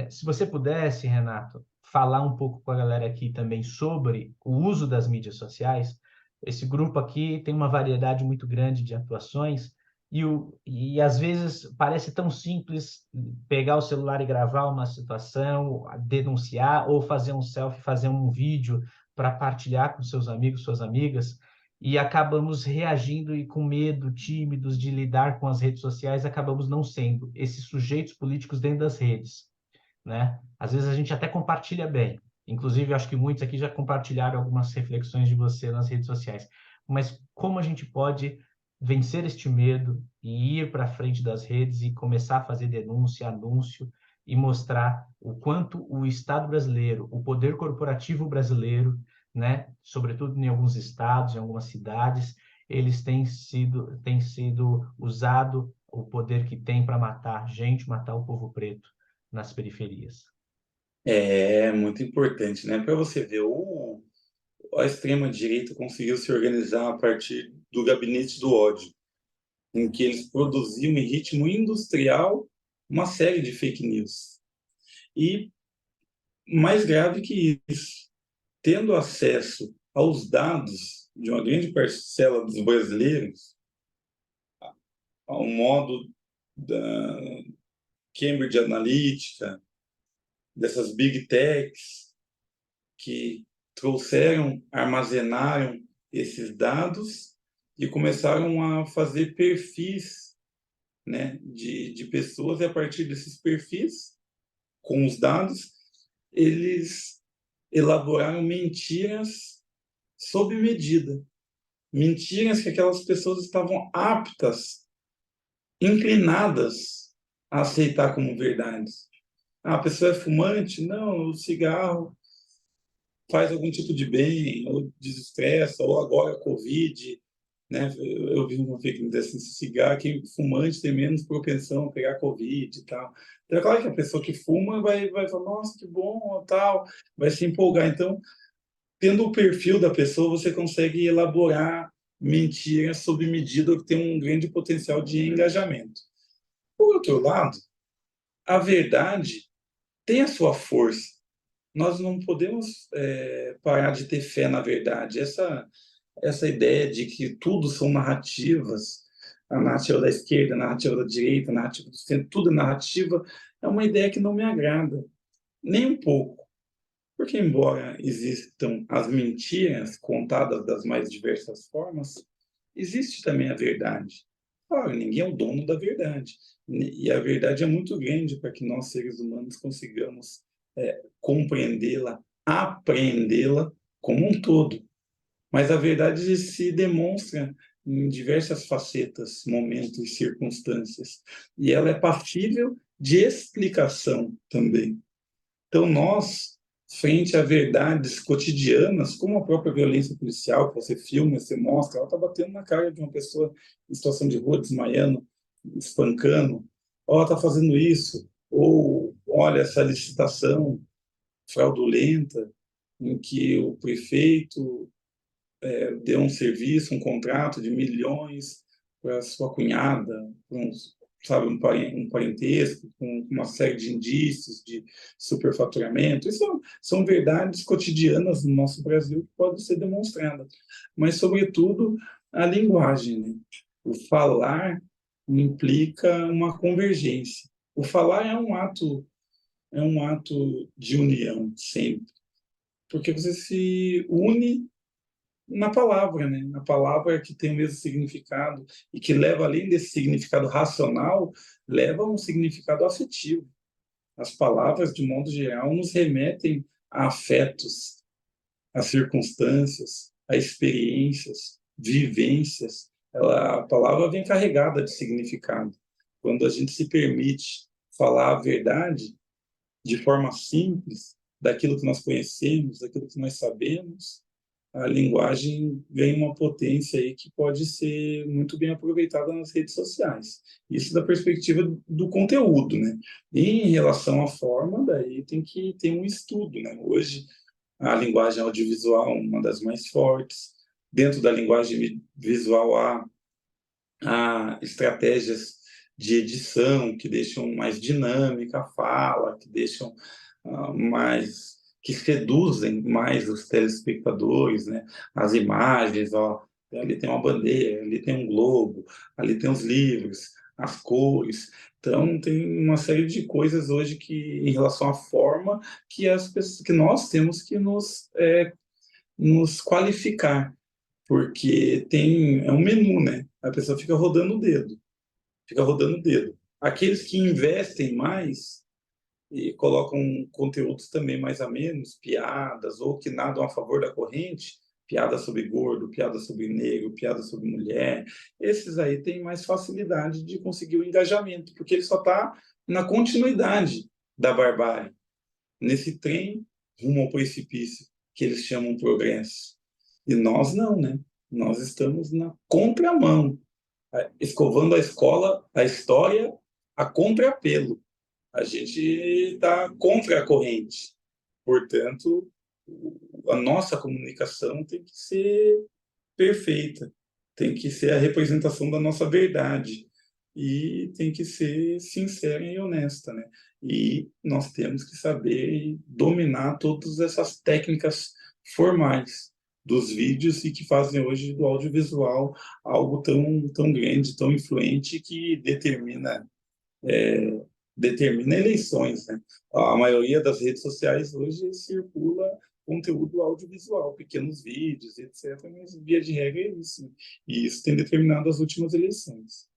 Se você pudesse, Renato, falar um pouco com a galera aqui também sobre o uso das mídias sociais. Esse grupo aqui tem uma variedade muito grande de atuações e às vezes parece tão simples pegar o celular e gravar uma situação, denunciar ou fazer um selfie, fazer um vídeo para partilhar com seus amigos, suas amigas, e acabamos reagindo e com medo, tímidos de lidar com as redes sociais, acabamos não sendo esses sujeitos políticos dentro das redes, né? Às vezes a gente até compartilha bem. Inclusive, acho que muitos aqui já compartilharam algumas reflexões de você nas redes sociais. Mas como a gente pode vencer este medo e ir para frente das redes e começar a fazer denúncia, anúncio e mostrar o quanto o Estado brasileiro, o poder corporativo brasileiro, né, sobretudo em alguns estados, em algumas cidades, eles têm sido usado o poder que tem para matar gente, matar o povo preto. nas periferias. É muito importante, né? Para você ver, a extrema-direita conseguiu se organizar a partir do gabinete do ódio, em que eles produziam em ritmo industrial uma série de fake news. E mais grave que isso, tendo acesso aos dados de uma grande parcela dos brasileiros, ao modo da Cambridge Analytica, dessas big techs que trouxeram, armazenaram esses dados e começaram a fazer perfis, né, de pessoas, e a partir desses perfis, com os dados, eles elaboraram mentiras sob medida. Mentiras que aquelas pessoas estavam aptas, inclinadas a aceitar como verdades. Ah, a pessoa é fumante? Não, o cigarro faz algum tipo de bem, ou desestressa, ou agora a Covid, né? Eu vi uma fake news assim, cigarro, que fumante tem menos propensão a pegar Covid e tal. Então, é claro que a pessoa que fuma vai falar, nossa, que bom, tal, vai se empolgar. Então, tendo o perfil da pessoa, você consegue elaborar mentiras sob medida que tem um grande potencial de engajamento. Por outro lado, a verdade tem a sua força. Nós não podemos parar de ter fé na verdade. Essa ideia de que tudo são narrativas, a narrativa da esquerda, a narrativa da direita, a narrativa do centro, tudo é narrativa, é uma ideia que não me agrada, nem um pouco. Porque, embora existam as mentiras contadas das mais diversas formas, existe também a verdade. Claro, ninguém é o dono da verdade. E a verdade é muito grande para que nós, seres humanos, consigamos compreendê-la, apreendê-la como um todo. Mas a verdade se demonstra em diversas facetas, momentos, circunstâncias. E ela é passível de explicação também. Então, nós, frente a verdades cotidianas, como a própria violência policial, que você filma, você mostra, ela está batendo na cara de uma pessoa em situação de rua, desmaiando, espancando, ou ela está fazendo isso, ou olha essa licitação fraudulenta, em que o prefeito deu um serviço, um contrato de milhões para sua cunhada, sabe, um parentesco, com uma série de indícios de superfaturamento. Isso são verdades cotidianas no nosso Brasil que podem ser demonstradas. Mas, sobretudo, a linguagem, né? O falar implica uma convergência. O falar é um ato de união, sempre. Porque você se une na palavra, né? A palavra que tem o mesmo significado e que leva, além desse significado racional, leva a um significado afetivo. As palavras, de modo geral, nos remetem a afetos, a circunstâncias, a experiências, vivências. A palavra vem carregada de significado. Quando a gente se permite falar a verdade de forma simples, daquilo que nós conhecemos, daquilo que nós sabemos, a linguagem ganha uma potência aí que pode ser muito bem aproveitada nas redes sociais. Isso da perspectiva do conteúdo, né? E em relação à forma, daí tem que ter um estudo, né? Hoje, a linguagem audiovisual é uma das mais fortes. Dentro da linguagem visual, há estratégias de edição que deixam mais dinâmica a fala, que deixam mais, que seduzem mais os telespectadores, né? As imagens, ó, ali tem uma bandeira, ali tem um globo, ali tem os livros, as cores. Então tem uma série de coisas hoje que, em relação à forma, que as pessoas, que nós temos que nos qualificar, porque é um menu, né? A pessoa fica rodando o dedo, fica rodando o dedo. Aqueles que investem mais e colocam conteúdos também mais amenos, piadas, ou que nadam a favor da corrente, piada sobre gordo, piada sobre negro, piada sobre mulher, esses aí têm mais facilidade de conseguir o engajamento, porque ele só está na continuidade da barbárie, nesse trem rumo ao precipício, que eles chamam progresso. E nós não, né? Nós estamos na contramão, escovando a escola, a história, a contrapelo. A gente está contra a corrente. Portanto, a nossa comunicação tem que ser perfeita, tem que ser a representação da nossa verdade e tem que ser sincera e honesta, né? E nós temos que saber dominar todas essas técnicas formais dos vídeos e que fazem hoje do audiovisual algo tão grande, tão influente que determina eleições, né? A maioria das redes sociais hoje circula conteúdo audiovisual, pequenos vídeos, etc. Mas, via de regra, é isso, né? E isso tem determinado as últimas eleições.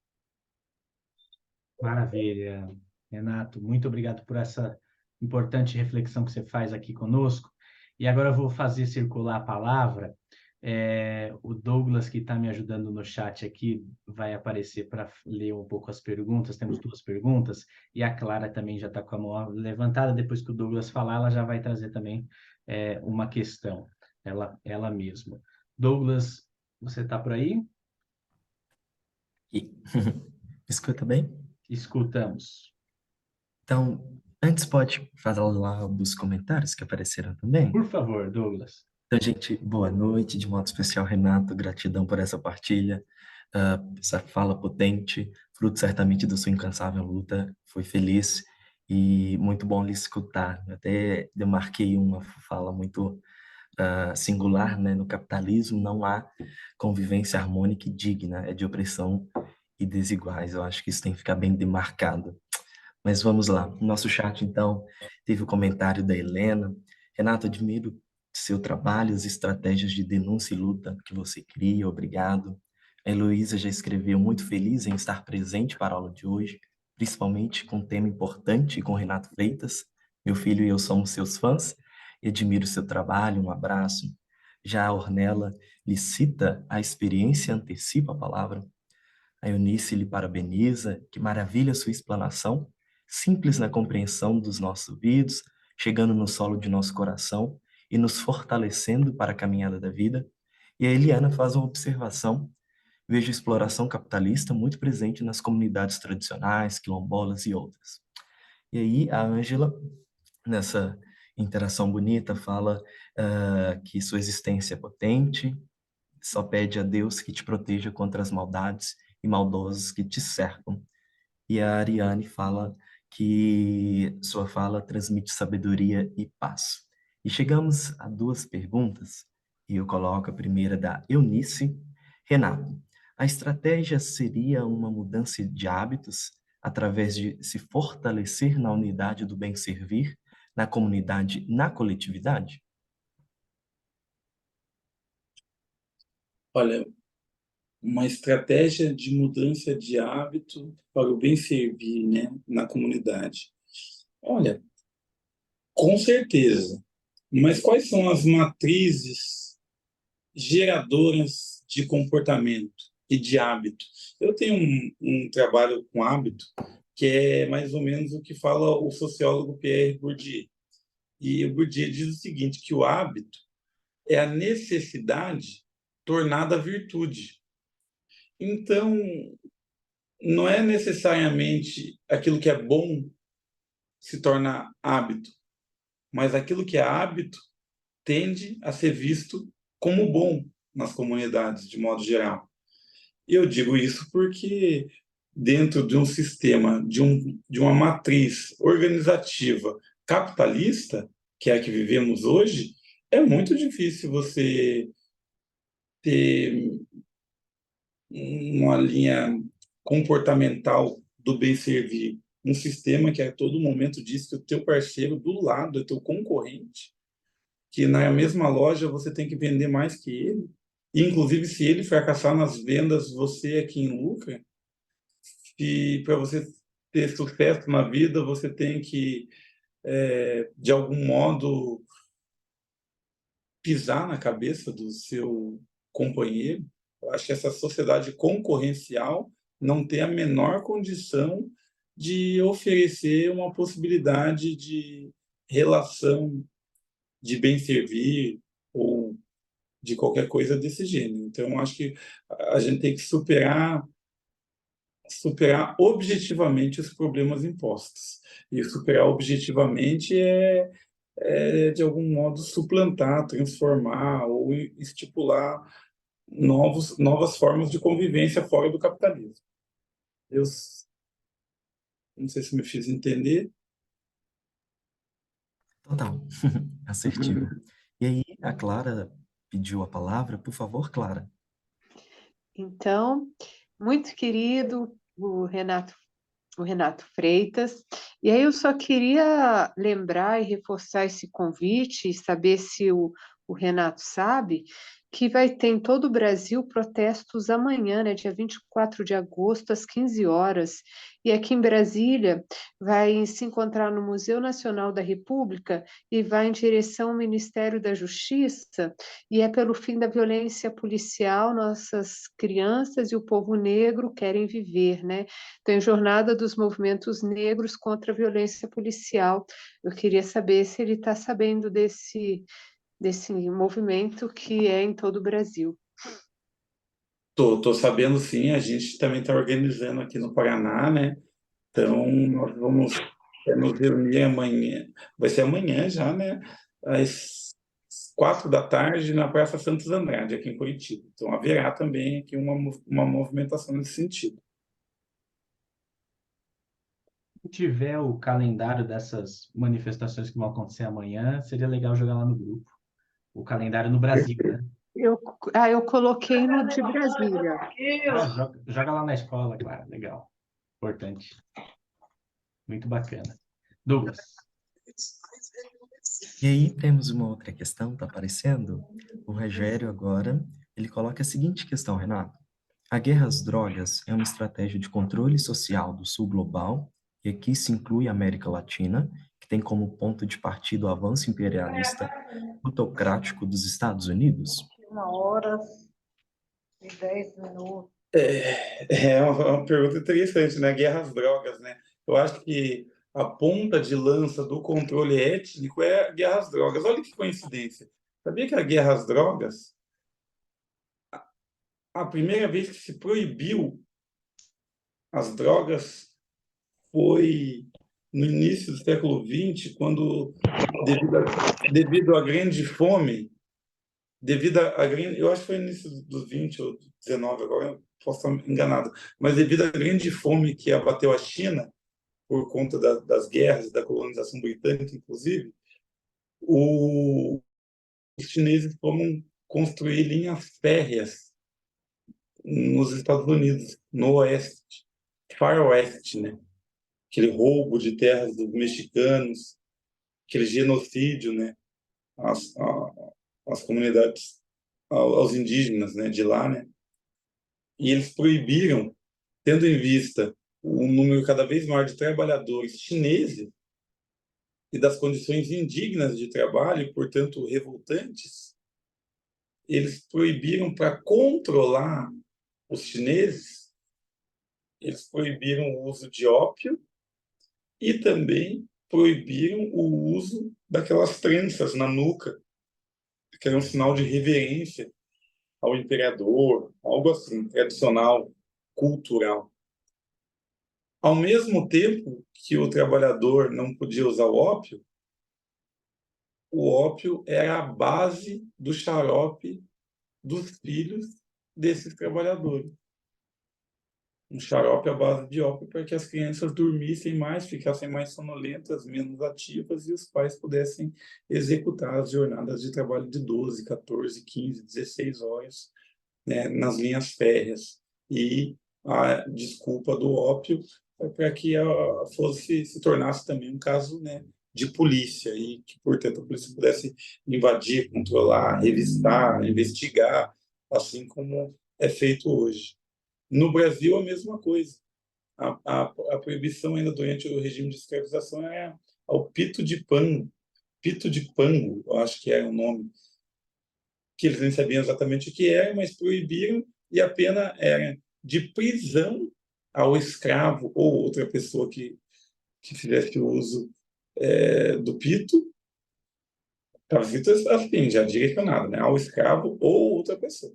Maravilha, Renato. Muito obrigado por essa importante reflexão que você faz aqui conosco. E agora eu vou fazer circular a palavra. O Douglas, que está me ajudando no chat aqui, vai aparecer para ler um pouco as perguntas. Temos 2 perguntas. E a Clara também já está com a mão levantada. Depois que o Douglas falar, ela já vai trazer também uma questão, ela mesma. Douglas, você está por aí? E- Escuta bem? Escutamos. Então, antes pode falar lá dos comentários que apareceram também? Por favor, Douglas. Então, gente, boa noite, de modo especial, Renato, gratidão por essa partilha, essa fala potente, fruto certamente da sua incansável luta, foi feliz e muito bom lhe escutar. Eu até demarquei uma fala muito singular, né? No capitalismo não há convivência harmônica e digna, é de opressão e desiguais. Eu acho que isso tem que ficar bem demarcado. Mas vamos lá. No nosso chat, então, teve o comentário da Helena. Renato, admiro seu trabalho, as estratégias de denúncia e luta que você cria. Obrigado. A Heloísa já escreveu muito feliz em estar presente para a aula de hoje, principalmente com um tema importante com Renato Freitas. Meu filho e eu somos seus fãs e admiro seu trabalho. Um abraço. Já a Ornella lhe cita a experiência antecipa a palavra. A Eunice lhe parabeniza, que maravilha sua explanação, simples na compreensão dos nossos ouvidos, chegando no solo de nosso coração e nos fortalecendo para a caminhada da vida. E a Eliana faz uma observação: vejo exploração capitalista muito presente nas comunidades tradicionais, quilombolas e outras. E aí a Ângela, nessa interação bonita, fala que sua existência é potente, só pede a Deus que te proteja contra as maldades e maldosos que te cercam. E a Ariane fala que sua fala transmite sabedoria e paz. E chegamos a 2 perguntas, e eu coloco a primeira da Eunice. Renato, a estratégia seria uma mudança de hábitos através de se fortalecer na unidade do bem servir, na comunidade, na coletividade? Olha, uma estratégia de mudança de hábito para o bem servir, né, na comunidade. Olha, com certeza. Mas quais são as matrizes geradoras de comportamento e de hábito? Eu tenho um trabalho com hábito que é mais ou menos o que fala o sociólogo Pierre Bourdieu. E o Bourdieu diz o seguinte, que o hábito é a necessidade tornada virtude. Então, não é necessariamente aquilo que é bom se torna hábito, mas aquilo que é hábito tende a ser visto como bom nas comunidades, de modo geral. E eu digo isso porque, dentro de um sistema, de uma matriz organizativa capitalista, que é a que vivemos hoje, é muito difícil você ter uma linha comportamental do bem servir, um sistema que a todo momento diz que o teu parceiro do lado é teu concorrente, que na mesma loja você tem que vender mais que ele, e inclusive se ele fracassar nas vendas, você é quem lucra, e para você ter sucesso na vida, você tem que, de algum modo, pisar na cabeça do seu companheiro. Eu acho que essa sociedade concorrencial não tem a menor condição de oferecer uma possibilidade de relação de bem servir ou de qualquer coisa desse gênero. Então, eu acho que a gente tem que superar superar objetivamente os problemas impostos. E superar objetivamente de algum modo, suplantar, transformar ou estipular novas formas de convivência fora do capitalismo. Eu não sei se me fiz entender. Total, assertivo. E aí, a Clara pediu a palavra. Por favor, Clara. Então, muito querido, o Renato Freitas. E aí eu só queria lembrar e reforçar esse convite e saber se o Renato sabe que vai ter em todo o Brasil protestos amanhã, né, dia 24 de agosto, às 15 horas. E aqui em Brasília vai se encontrar no Museu Nacional da República e vai em direção ao Ministério da Justiça, e é pelo fim da violência policial, nossas crianças e o povo negro querem viver, né? Tem Jornada dos Movimentos Negros contra a Violência Policial. Eu queria saber se ele está sabendo desse movimento que é em todo o Brasil. Tô sabendo, sim. A gente também está organizando aqui no Paraná, né? Então, nós vamos nos reunir amanhã. Vai ser amanhã já, né? Às 4 da tarde, na Praça Santos Andrade, aqui em Curitiba. Então, haverá também aqui uma movimentação nesse sentido. Se tiver o calendário dessas manifestações que vão acontecer amanhã, seria legal jogar lá no grupo. O calendário no Brasil, né? Eu coloquei no de Brasília. Joga lá na escola, claro. Legal. Importante. Muito bacana. Douglas. E aí temos uma outra questão, está aparecendo. O Rogério agora, ele coloca a seguinte questão, Renato. A guerra às drogas é uma estratégia de controle social do sul global, e aqui se inclui a América Latina, que tem como ponto de partida o avanço imperialista plutocrático dos Estados Unidos? 1 hora e 10 minutos. É uma pergunta interessante, né? Guerra às drogas, né? Eu acho que a ponta de lança do controle étnico é a guerra às drogas. Olha que coincidência. Sabia que a guerra às drogas, a primeira vez que se proibiu as drogas foi no início do século XX, quando, devido à grande fome, eu acho que foi no início dos 20 ou 19, agora eu posso estar enganado, mas devido à grande fome que abateu a China, por conta das guerras, da colonização britânica, inclusive, os chineses foram construir linhas férreas nos Estados Unidos, no oeste, faroeste, né? Aquele roubo de terras dos mexicanos, aquele genocídio, né? As comunidades, aos indígenas, né? De lá, né? E eles proibiram, tendo em vista um número cada vez maior de trabalhadores chineses e das condições indignas de trabalho, e, portanto, revoltantes, eles proibiram, para controlar os chineses, eles proibiram o uso de ópio e também proibiram o uso daquelas tranças na nuca, que era um sinal de reverência ao imperador, algo assim, tradicional, cultural. Ao mesmo tempo que o trabalhador não podia usar o ópio era a base do xarope dos filhos desses trabalhadores. Um xarope à base de ópio para que as crianças dormissem mais, ficassem mais sonolentas, menos ativas, e os pais pudessem executar as jornadas de trabalho de 12, 14, 15, 16 horas, né, nas linhas férreas. E a desculpa do ópio é para que se tornasse também um caso, né, de polícia, e que, portanto, a polícia pudesse invadir, controlar, revistar, investigar, assim como é feito hoje. No Brasil, a mesma coisa. A proibição ainda durante o regime de escravização é ao pito de pango, eu acho que era o nome, que eles nem sabiam exatamente o que era, mas proibiram, e a pena era de prisão ao escravo ou outra pessoa que fizesse uso do pito. Estava escrito assim, já direcionado, né? Ao escravo ou outra pessoa.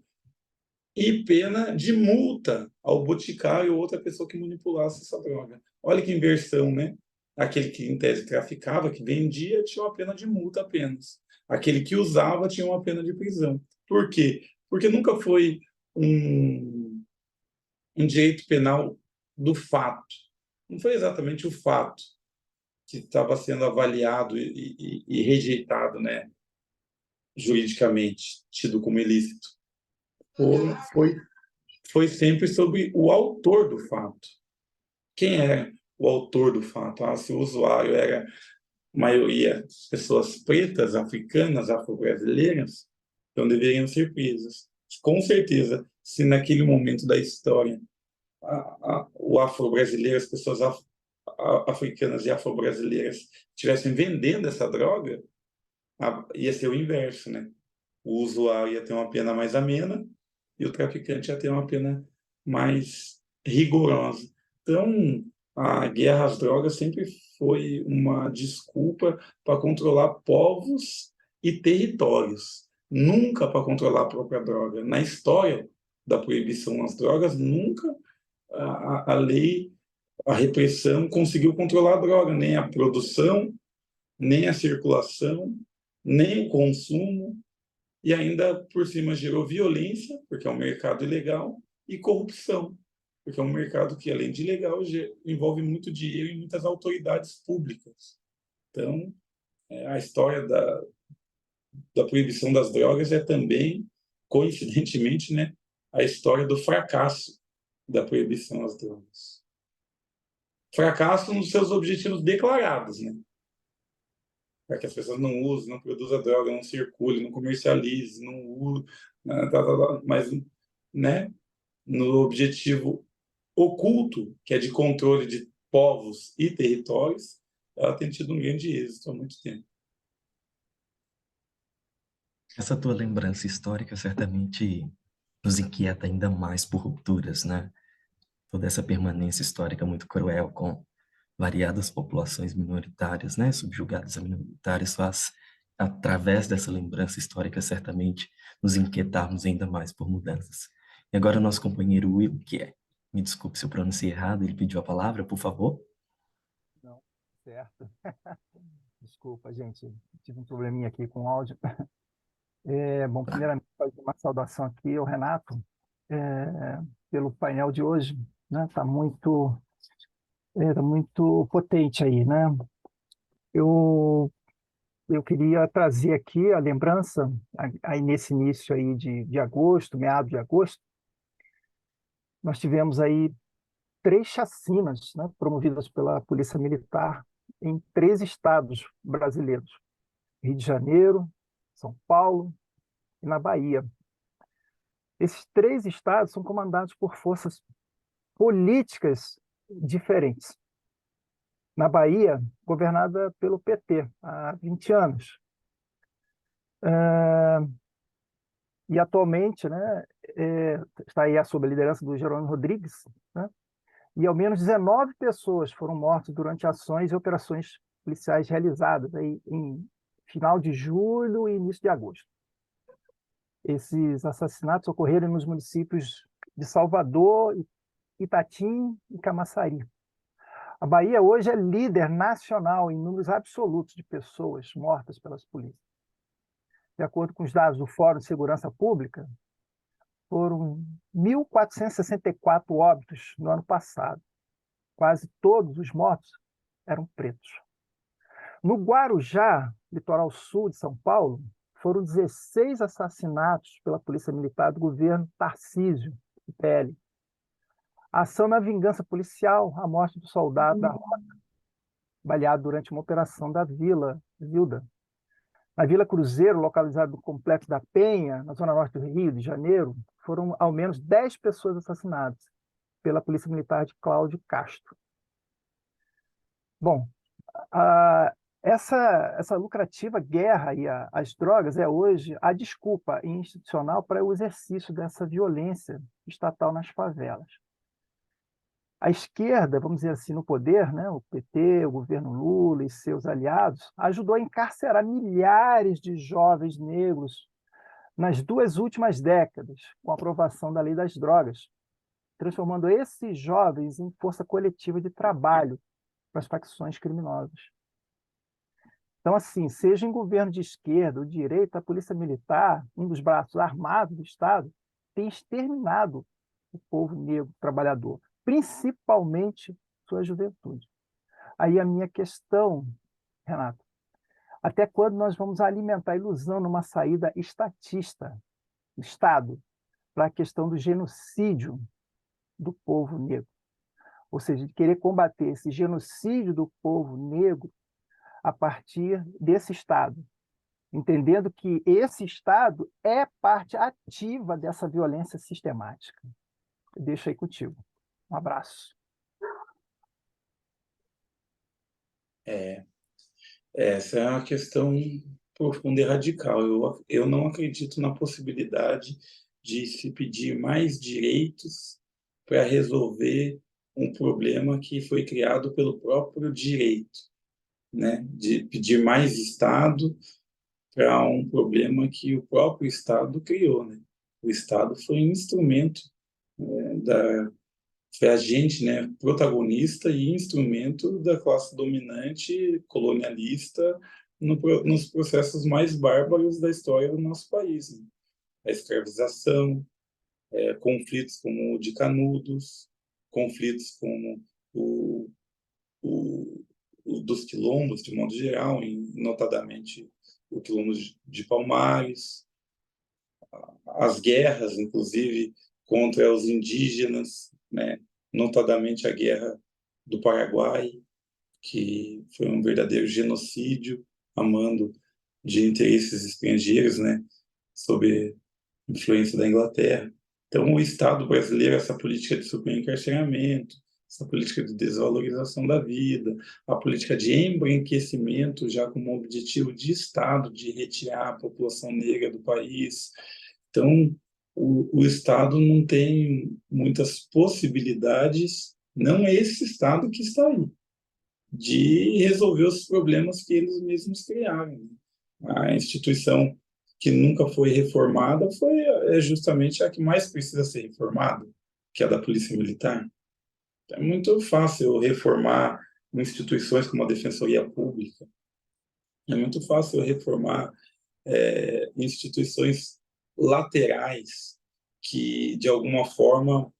e pena de multa ao boticário ou outra pessoa que manipulasse essa droga. Olha que inversão, né? Aquele que, em tese, traficava, que vendia, tinha uma pena de multa apenas. Aquele que usava tinha uma pena de prisão. Por quê? Porque nunca foi um direito penal do fato. Não foi exatamente o fato que estava sendo avaliado e rejeitado, né, juridicamente, tido como ilícito. Foi sempre sobre o autor do fato. Quem é o autor do fato? Se o usuário era, maioria, pessoas pretas, africanas, afro-brasileiras, então deveriam ser presas. Com certeza, se naquele momento da história o afro-brasileiro, as pessoas africanas e afro-brasileiras estivessem vendendo essa droga, ia ser o inverso, né? O usuário ia ter uma pena mais amena e o traficante ia ter uma pena mais rigorosa. Então, a guerra às drogas sempre foi uma desculpa para controlar povos e territórios, nunca para controlar a própria droga. Na história da proibição às drogas, nunca a lei, a repressão conseguiu controlar a droga, nem a produção, nem a circulação, nem o consumo, e ainda por cima gerou violência, porque é um mercado ilegal, e corrupção, porque é um mercado que, além de ilegal, envolve muito dinheiro e muitas autoridades públicas. Então, a história da proibição das drogas é também, coincidentemente, né, a história do fracasso da proibição às drogas. Fracasso nos seus objetivos declarados, né? Para que as pessoas não usem, não produzam droga, não circulem, não comercializem, não usem, mas, né, no objetivo oculto, que é de controle de povos e territórios, ela tem tido um grande êxito há muito tempo. Essa tua lembrança histórica certamente nos inquieta ainda mais por rupturas, né? Toda essa permanência histórica muito cruel com variadas populações minoritárias, né, subjugadas a minoritárias, faz, através dessa lembrança histórica, certamente, nos inquietarmos ainda mais por mudanças. E agora o nosso companheiro Will, que é, me desculpe se eu pronunciei errado, ele pediu a palavra, por favor. Não, certo. Desculpa, gente, tive um probleminha aqui com o áudio. Bom, primeiramente, fazer uma saudação aqui ao Renato, pelo painel de hoje, né? Tá muito potente aí, né? Eu queria trazer aqui a lembrança, aí nesse início aí de agosto, meados de agosto, nós tivemos aí 3 chacinas, né, promovidas pela Polícia Militar em 3 estados brasileiros: Rio de Janeiro, São Paulo e na Bahia. Esses 3 estados são comandados por forças políticas diferentes. Na Bahia, governada pelo PT há 20 anos. E atualmente, né, está aí sob a liderança do Jerônimo Rodrigues, né, e ao menos 19 pessoas foram mortas durante ações e operações policiais realizadas aí em final de julho e início de agosto. Esses assassinatos ocorreram nos municípios de Salvador, Itatim e Camaçari. A Bahia hoje é líder nacional em números absolutos de pessoas mortas pelas polícias. De acordo com os dados do Fórum de Segurança Pública, foram 1.464 óbitos no ano passado. Quase todos os mortos eram pretos. No Guarujá, litoral sul de São Paulo, foram 16 assassinatos pela Polícia Militar do governo Tarcísio, do PL. A ação na vingança policial, a morte do soldado da Rota, baleado durante uma operação da Vila Vilda. Na Vila Cruzeiro, localizada no Complexo da Penha, na zona norte do Rio de Janeiro, foram ao menos 10 pessoas assassinadas pela Polícia Militar de Cláudio Castro. Bom, essa lucrativa guerra às drogas é hoje a desculpa institucional para o exercício dessa violência estatal nas favelas. A esquerda, vamos dizer assim, no poder, né, o PT, o governo Lula e seus aliados, ajudou a encarcerar milhares de jovens negros nas 2 últimas décadas, com a aprovação da Lei das Drogas, transformando esses jovens em força coletiva de trabalho para as facções criminosas. Então, assim, seja em governo de esquerda ou de direita, a polícia militar, um dos braços armados do Estado, tem exterminado o povo negro trabalhador, principalmente sua juventude. Aí a minha questão, Renato, até quando nós vamos alimentar a ilusão numa saída estatista, Estado, para a questão do genocídio do povo negro? Ou seja, de querer combater esse genocídio do povo negro a partir desse Estado, entendendo que esse Estado é parte ativa dessa violência sistemática. Eu deixo aí contigo. Um abraço. Essa é uma questão profunda e radical. Eu não acredito na possibilidade de se pedir mais direitos para resolver um problema que foi criado pelo próprio direito, né? De pedir mais Estado para um problema que o próprio Estado criou, né? O Estado foi um instrumento, foi agente, né, protagonista e instrumento da classe dominante colonialista nos processos mais bárbaros da história do nosso país, né? A escravização, conflitos como o de Canudos, conflitos como o dos quilombos, de modo geral, notadamente o quilombo de Palmares, as guerras, inclusive, contra os indígenas, né? Notadamente a Guerra do Paraguai, que foi um verdadeiro genocídio a mando de interesses estrangeiros, né? Sob influência da Inglaterra. Então, o Estado brasileiro, essa política de superencarceramento, essa política de desvalorização da vida, a política de embranquecimento, já como objetivo de Estado, de retirar a população negra do país. Então, o Estado não tem muitas possibilidades, não é esse Estado que está aí, de resolver os problemas que eles mesmos criaram. A instituição que nunca foi reformada é justamente a que mais precisa ser reformada, que é a da Polícia Militar. É muito fácil reformar instituições como a Defensoria Pública, é muito fácil reformar instituições laterais que, de alguma forma,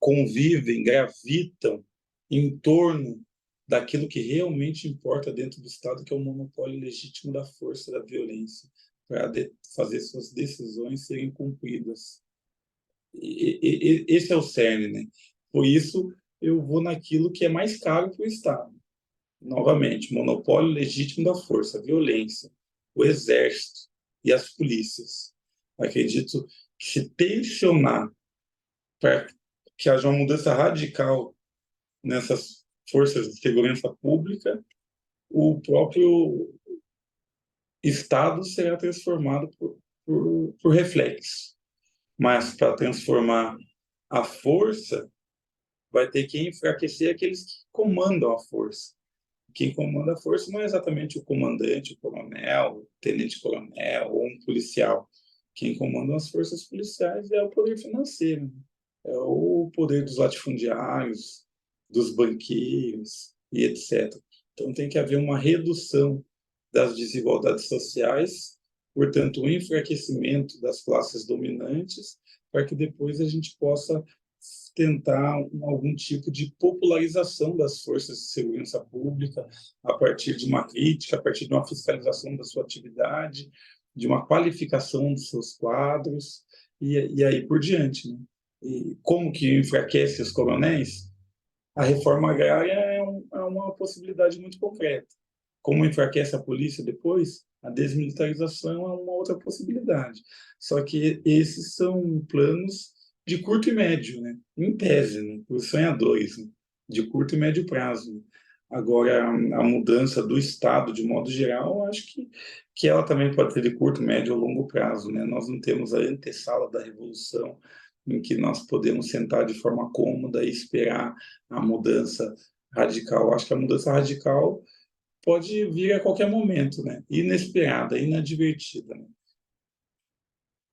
convivem, gravitam em torno daquilo que realmente importa dentro do Estado, que é o monopólio legítimo da força, da violência, para fazer suas decisões serem cumpridas. Esse é o cerne, né? Por isso, eu vou naquilo que é mais caro para o Estado. Novamente, monopólio legítimo da força, a violência, o exército e as polícias. Acredito que se tensionar para que haja uma mudança radical nessas forças de segurança pública, o próprio Estado será transformado por reflexo. Mas para transformar a força, vai ter que enfraquecer aqueles que comandam a força. Quem comanda a força não é exatamente o comandante, o coronel, o tenente-coronel ou um policial. Quem comanda as forças policiais é o poder financeiro, é o poder dos latifundiários, dos banqueiros e etc. Então tem que haver uma redução das desigualdades sociais, portanto, um enfraquecimento das classes dominantes, para que depois a gente possa tentar algum tipo de popularização das forças de segurança pública a partir de uma crítica, a partir de uma fiscalização da sua atividade, de uma qualificação dos seus quadros e aí por diante, né? E como que enfraquece os coronéis? A reforma agrária é uma possibilidade muito concreta. Como enfraquece a polícia depois? A desmilitarização é uma outra possibilidade. Só que esses são planos de curto e médio, né? Em tese, né? Os sonhadores, né? De curto e médio prazo. Né? Agora, a mudança do Estado, de modo geral, eu acho que ela também pode ser de curto, médio ou longo prazo. Né? Nós não temos a antessala da Revolução, em que nós podemos sentar de forma cômoda e esperar a mudança radical. Eu acho que a mudança radical pode vir a qualquer momento, né? Inesperada, inadvertida. Né?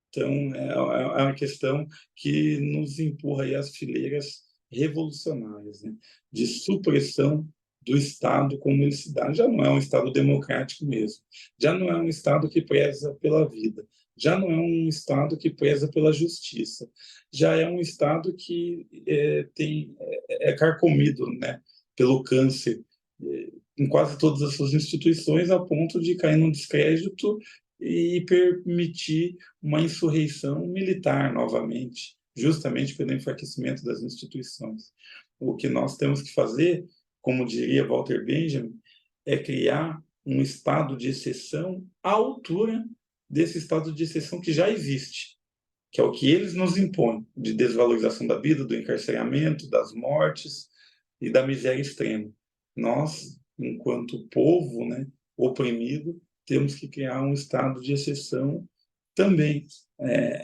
Então, é uma questão que nos empurra aí às fileiras revolucionárias, né? De supressão do Estado como ele se dá. Já não é um Estado democrático mesmo, já não é um Estado que preza pela vida, já não é um Estado que preza pela justiça, já é um Estado que é carcomido, né, pelo câncer em quase todas as suas instituições, a ponto de cair no descrédito e permitir uma insurreição militar novamente, justamente pelo enfraquecimento das instituições. O que nós temos que fazer, como diria Walter Benjamin, é criar um estado de exceção à altura desse estado de exceção que já existe, que é o que eles nos impõem, de desvalorização da vida, do encarceramento, das mortes e da miséria extrema. Nós, enquanto povo, né, oprimido, temos que criar um estado de exceção também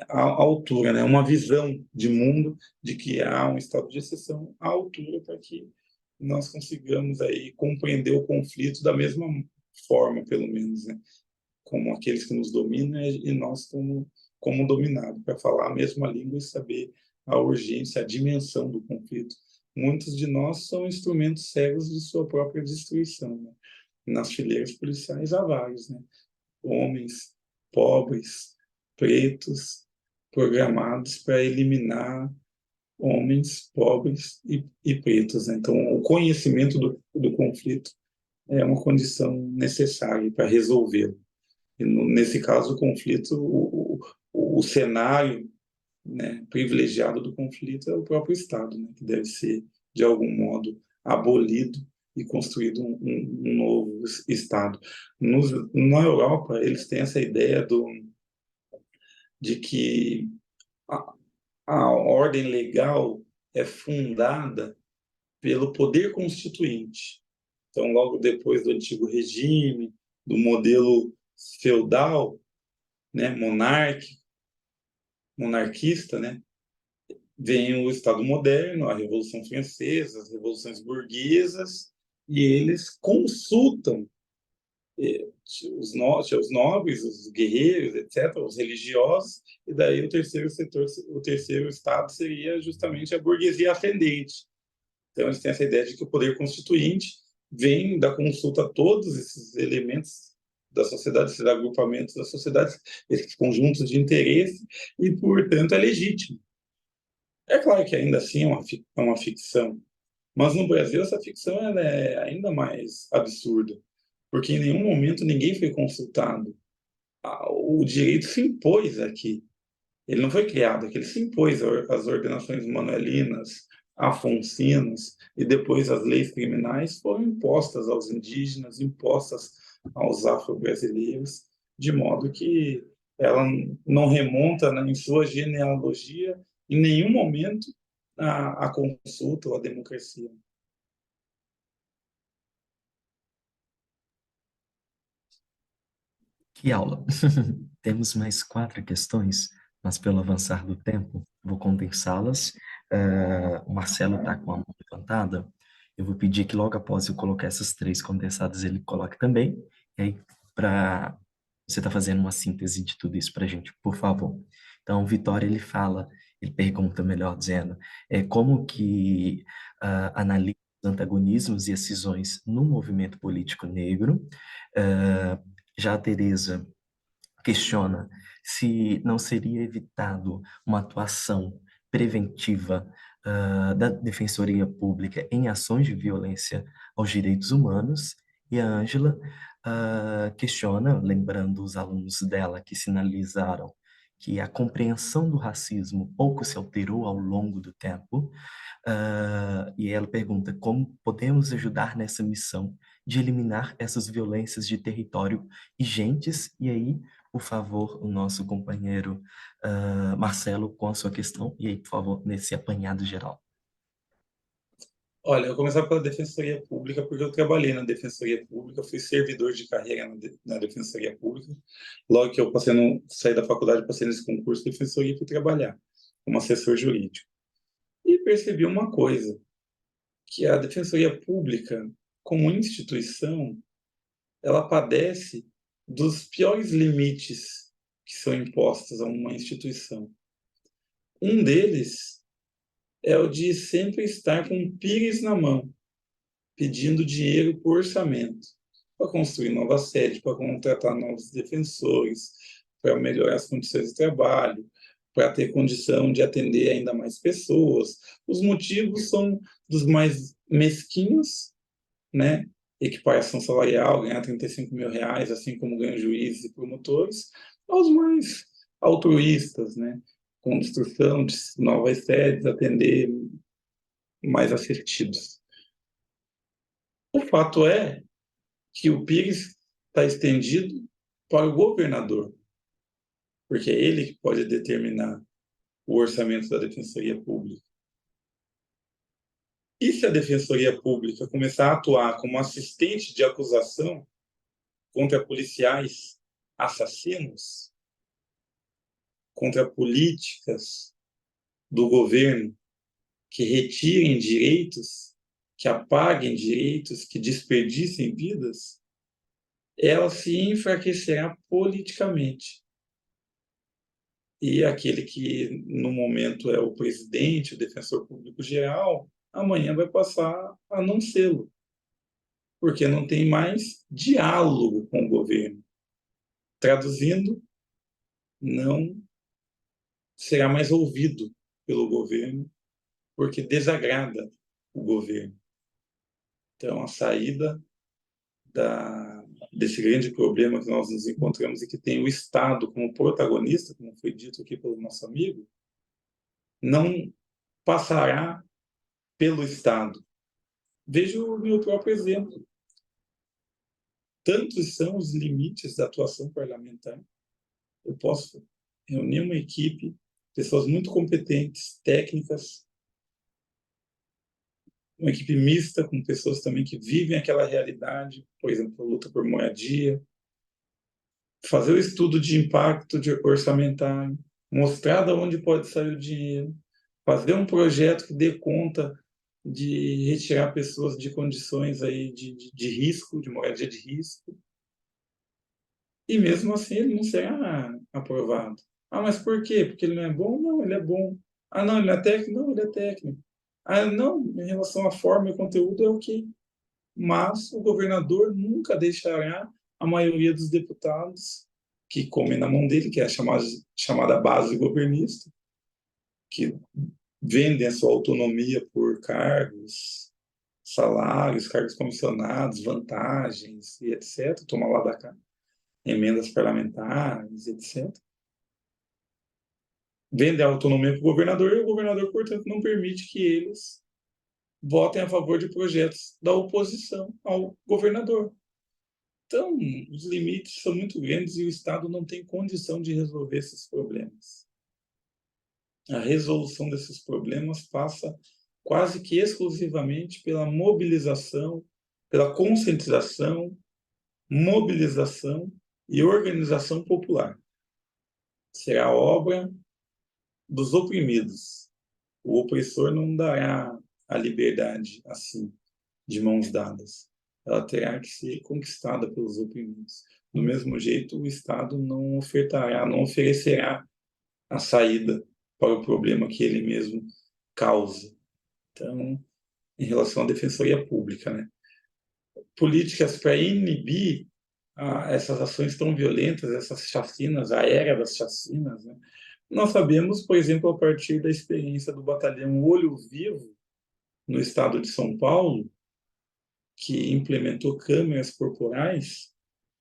à altura, né, uma visão de mundo de que há um estado de exceção à altura para que nós consigamos aí compreender o conflito da mesma forma, pelo menos, né, como aqueles que nos dominam e nós como dominados, para falar a mesma língua e saber a urgência, a dimensão do conflito. Muitos de nós são instrumentos cegos de sua própria destruição, né? Nas fileiras policiais há vários, né? Homens, pobres, pretos, programados para eliminar homens, pobres e pretos, né? Então, o conhecimento do conflito é uma condição necessária para resolvê-lo. E nesse caso, o conflito, o cenário, né, privilegiado do conflito é o próprio Estado, né, que deve ser, de algum modo, abolido e construído um novo Estado. Na Europa, eles têm essa ideia de que a ordem legal é fundada pelo poder constituinte. Então, logo depois do antigo regime, do modelo feudal, né, monarquista, né, vem o Estado moderno, a Revolução Francesa, as revoluções burguesas, e eles consultam os nobres, os guerreiros, etc., os religiosos, e daí o terceiro setor, o terceiro estado seria justamente a burguesia ascendente. Então, eles têm essa ideia de que o poder constituinte vem da consulta a todos esses elementos da sociedade, esses agrupamentos da sociedade, esses conjuntos de interesse, e, portanto, é legítimo. É claro que ainda assim é uma ficção, mas no Brasil essa ficção ela é ainda mais absurda, porque em nenhum momento ninguém foi consultado. O direito se impôs aqui. Ele não foi criado aqui, ele se impôs às ordenações manuelinas, afonsinas, e depois as leis criminais foram impostas aos indígenas, impostas aos afro-brasileiros, de modo que ela não remonta, né, em sua genealogia, em nenhum momento, a consulta ou a democracia. Que aula! Temos mais 4 questões, mas pelo avançar do tempo, vou condensá-las. O Marcelo está com a mão levantada. Eu vou pedir que logo após eu colocar essas 3 condensadas, ele coloque também. E aí, para você tá fazendo uma síntese de tudo isso para a gente, por favor. Então, o Vitória, ele pergunta, melhor dizendo, como que analisa os antagonismos e as cisões no movimento político negro. Já a Tereza questiona se não seria evitado uma atuação preventiva da Defensoria Pública em ações de violência aos direitos humanos, e a Ângela questiona, lembrando os alunos dela que sinalizaram que a compreensão do racismo pouco se alterou ao longo do tempo, e ela pergunta como podemos ajudar nessa missão de eliminar essas violências de território vigentes. E aí, por favor, o nosso companheiro Marcelo com a sua questão, e aí, por favor, nesse apanhado geral. Olha, eu vou começar pela Defensoria Pública, porque eu trabalhei na Defensoria Pública, fui servidor de carreira na Defensoria Pública. Logo que eu saí da faculdade, passei nesse concurso de Defensoria e fui trabalhar como assessor jurídico. E percebi uma coisa, que a Defensoria Pública, como instituição, ela padece dos piores limites que são impostas a uma instituição. Um deles é o de sempre estar com um pires na mão, pedindo dinheiro por orçamento, para construir nova sede, para contratar novos defensores, para melhorar as condições de trabalho, para ter condição de atender ainda mais pessoas. Os motivos são dos mais mesquinhos, né? Equiparação salarial, ganhar R$ 35.000, assim como ganham juízes e promotores, aos mais altruístas, né? Construção de novas sedes, atender mais assistidos. O fato é que o PIX está estendido para o governador, porque é ele que pode determinar o orçamento da Defensoria Pública. E se a Defensoria Pública começar a atuar como assistente de acusação contra policiais assassinos, contra políticas do governo que retirem direitos, que apaguem direitos, que desperdicem vidas, ela se enfraquecerá politicamente. E aquele que, no momento, é o presidente, o defensor público geral, amanhã vai passar a não sê-lo, porque não tem mais diálogo com o governo. Traduzindo, não será mais ouvido pelo governo, porque desagrada o governo. Então, a saída desse grande problema que nós nos encontramos e que tem o Estado como protagonista, como foi dito aqui pelo nosso amigo, não passará pelo Estado. Veja o meu próprio exemplo. Tantos são os limites da atuação parlamentar. Eu posso reunir uma equipe, pessoas muito competentes, técnicas, uma equipe mista com pessoas também que vivem aquela realidade, por exemplo, a luta por moradia, fazer o estudo de impacto orçamentário, mostrar de onde pode sair o dinheiro, fazer um projeto que dê conta de retirar pessoas de condições aí de risco, de moradia de risco. E mesmo assim ele não será aprovado. Ah, mas por quê? Porque ele não é bom? Não, ele é bom. Ah, não, ele não é técnico? Não, ele é técnico. Ah, não, em relação à forma e conteúdo é ok. Mas o governador nunca deixará a maioria dos deputados que comem na mão dele, que é a chamada base governista, que vendem a sua autonomia por cargos, salários, cargos comissionados, vantagens e etc. Toma lá da cá, emendas parlamentares, etc. Vende a autonomia para o governador e o governador, portanto, não permite que eles votem a favor de projetos da oposição ao governador. Então, os limites são muito grandes e o Estado não tem condição de resolver esses problemas. A resolução desses problemas passa quase que exclusivamente pela mobilização, pela conscientização, mobilização e organização popular. Será obra dos oprimidos. O opressor não dará a liberdade assim, de mãos dadas. Ela terá que ser conquistada pelos oprimidos. Do mesmo jeito, o Estado não oferecerá a saída para o problema que ele mesmo causa. Então, em relação à Defensoria Pública, né? Políticas para inibir essas ações tão violentas, essas chacinas, a era das chacinas, né? Nós sabemos, por exemplo, a partir da experiência do batalhão Olho Vivo, no estado de São Paulo, que implementou câmeras corporais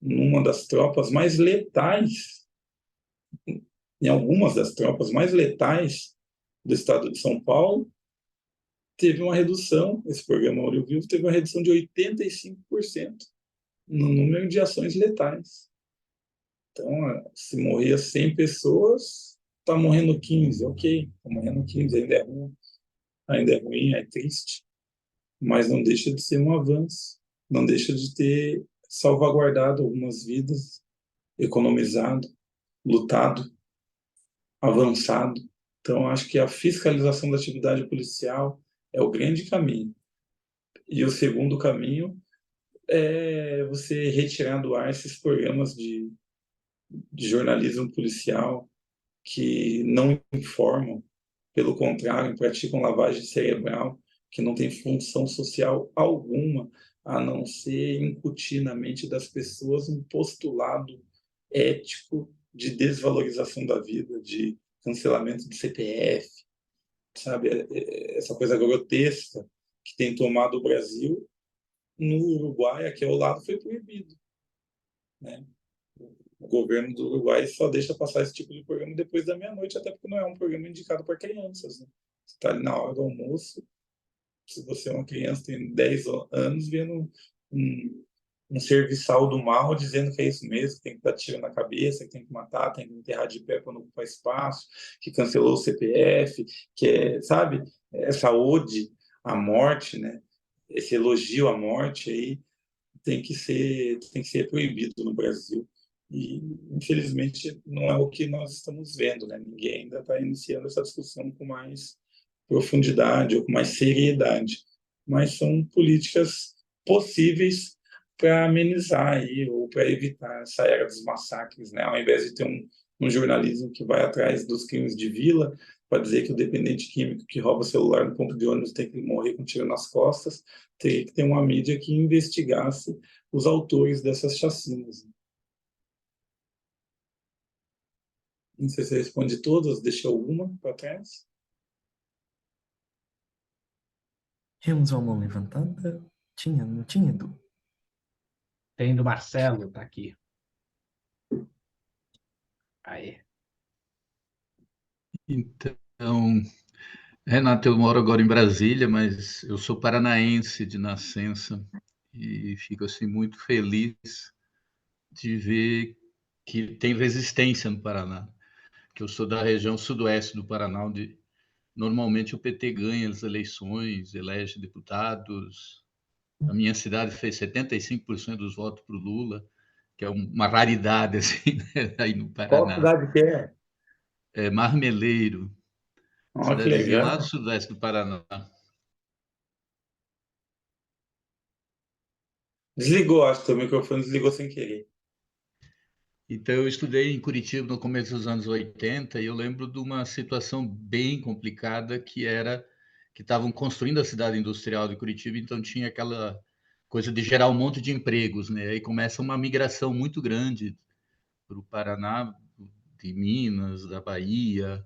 numa das tropas mais letais, em algumas das tropas mais letais do estado de São Paulo, teve uma redução, esse programa Olho Vivo teve uma redução de 85% no número de ações letais. Então, se morria 100 pessoas, está morrendo 15, ok, está morrendo 15, ainda é ruim, é triste, mas não deixa de ser um avanço, não deixa de ter salvaguardado algumas vidas, economizado, lutado, avançado. Então, acho que a fiscalização da atividade policial é o grande caminho. E o segundo caminho é você retirar do ar esses programas de de jornalismo policial que não informam, pelo contrário, praticam lavagem cerebral, que não tem função social alguma, a não ser incutir na mente das pessoas um postulado ético de desvalorização da vida, de cancelamento do CPF, sabe? Essa coisa grotesca que tem tomado o Brasil. No Uruguai, aqui ao lado, foi proibido, né? O governo do Uruguai só deixa passar esse tipo de programa depois da meia-noite, até porque não é um programa indicado para crianças, né? Você está ali na hora do almoço, se você é uma criança, tem 10 anos, vendo um serviçal do mal dizendo que é isso mesmo, que tem que dar tiro na cabeça, que tem que matar, tem que enterrar de pé quando ocupar espaço, que cancelou o CPF, que é, sabe, essa ode à morte, né? Esse elogio à morte aí tem que ser proibido no Brasil. E, infelizmente, não é o que nós estamos vendo, né? Ninguém ainda está iniciando essa discussão com mais profundidade ou com mais seriedade. Mas são políticas possíveis para amenizar aí, ou para evitar essa era dos massacres, né? Ao invés de ter um jornalismo que vai atrás dos crimes de vila, para dizer que o dependente químico que rouba celular no ponto de ônibus tem que morrer com um tiro nas costas, teria que ter uma mídia que investigasse os autores dessas chacinas. Não sei se você responde todas, deixa alguma para trás. Temos uma mão levantada? Tinha, não tinha, Edu? Tem do Marcelo, tá aqui. Aí. Então, Renato, eu moro agora em Brasília, mas eu sou paranaense de nascença e fico assim muito feliz de ver que tem resistência no Paraná, que eu sou da região sudoeste do Paraná, onde normalmente o PT ganha as eleições, elege deputados. A minha cidade fez 75% dos votos para o Lula, que é uma raridade assim, né, aí no Qual Paraná. cidade que é? É Marmeleiro, Olha que cidadezinha lá do legal. sudoeste do Paraná. Desligou, acho que o microfone desligou sem querer. Então, eu estudei em Curitiba no começo dos anos 80 e eu lembro de uma situação bem complicada que era que estavam construindo a cidade industrial de Curitiba, então tinha aquela coisa de gerar um monte de empregos, né? Aí começa uma migração muito grande para o Paraná, de Minas, da Bahia,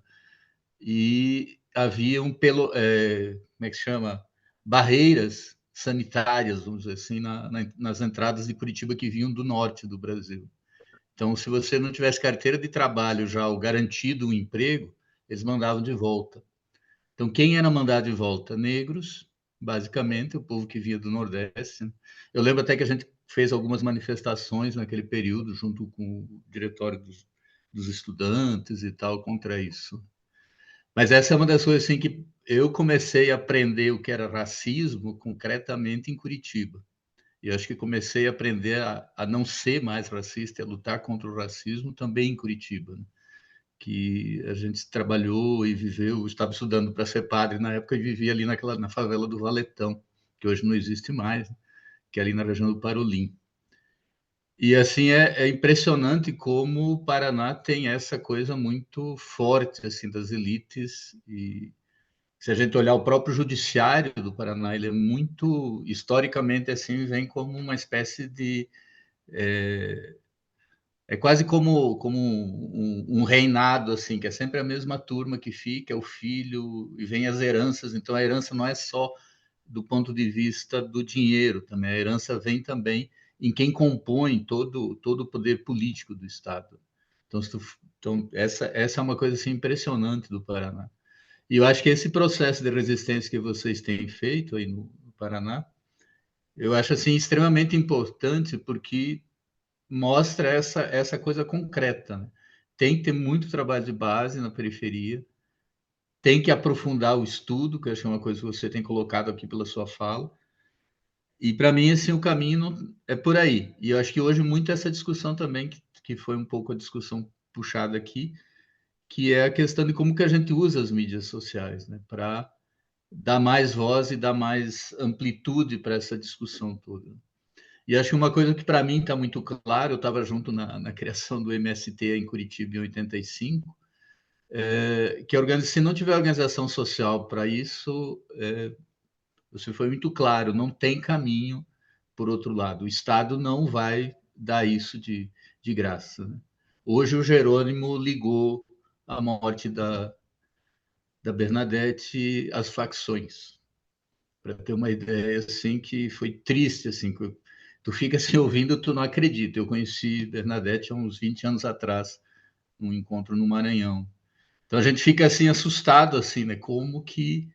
e havia como é que chama? Barreiras sanitárias, vamos dizer assim, nas entradas de Curitiba que vinham do norte do Brasil. Então, se você não tivesse carteira de trabalho já, ou garantido um emprego, eles mandavam de volta. Então, quem era mandado de volta? Negros, basicamente, o povo que vinha do Nordeste, né? Eu lembro até que a gente fez algumas manifestações naquele período, junto com o diretório dos estudantes e tal, contra isso. Mas essa é uma das coisas assim, que eu comecei a aprender o que era racismo concretamente em Curitiba. E acho que comecei a aprender a não ser mais racista, a lutar contra o racismo também em Curitiba, né? Que a gente trabalhou e viveu, estava estudando para ser padre na época e vivia ali na favela do Valetão, que hoje não existe mais, né? Que é ali na região do Parolim. E assim é impressionante como o Paraná tem essa coisa muito forte assim das elites. E se a gente olhar o próprio judiciário do Paraná, ele é muito historicamente assim, vem como uma espécie de é quase como um reinado, assim, que é sempre a mesma turma que fica, é o filho, e vem as heranças. Então, a herança não é só do ponto de vista do dinheiro, também. A herança vem também em quem compõe todo o poder político do Estado. Então essa é uma coisa assim, impressionante do Paraná. E eu acho que esse processo de resistência que vocês têm feito aí no Paraná, eu acho assim extremamente importante, porque mostra essa coisa concreta, né? Tem que ter muito trabalho de base na periferia, tem que aprofundar o estudo, que eu acho que é uma coisa que você tem colocado aqui pela sua fala. E para mim, assim, o caminho é por aí. E eu acho que hoje muito essa discussão também, que foi um pouco a discussão puxada aqui, que é a questão de como que a gente usa as mídias sociais, né, para dar mais voz e dar mais amplitude para essa discussão toda. E acho que uma coisa que para mim está muito claro, eu estava junto na criação do MST em Curitiba em 85, que se não tiver organização social para isso, você foi muito claro, não tem caminho por outro lado. O Estado não vai dar isso de graça. Né? Hoje o Jerônimo ligou a morte da Bernadette às facções, para ter uma ideia assim que foi triste assim. Tu fica assim ouvindo, tu não acredita. Eu conheci Bernadette há uns 20 anos atrás, num encontro no Maranhão. Então a gente fica assim assustado assim, né? Como que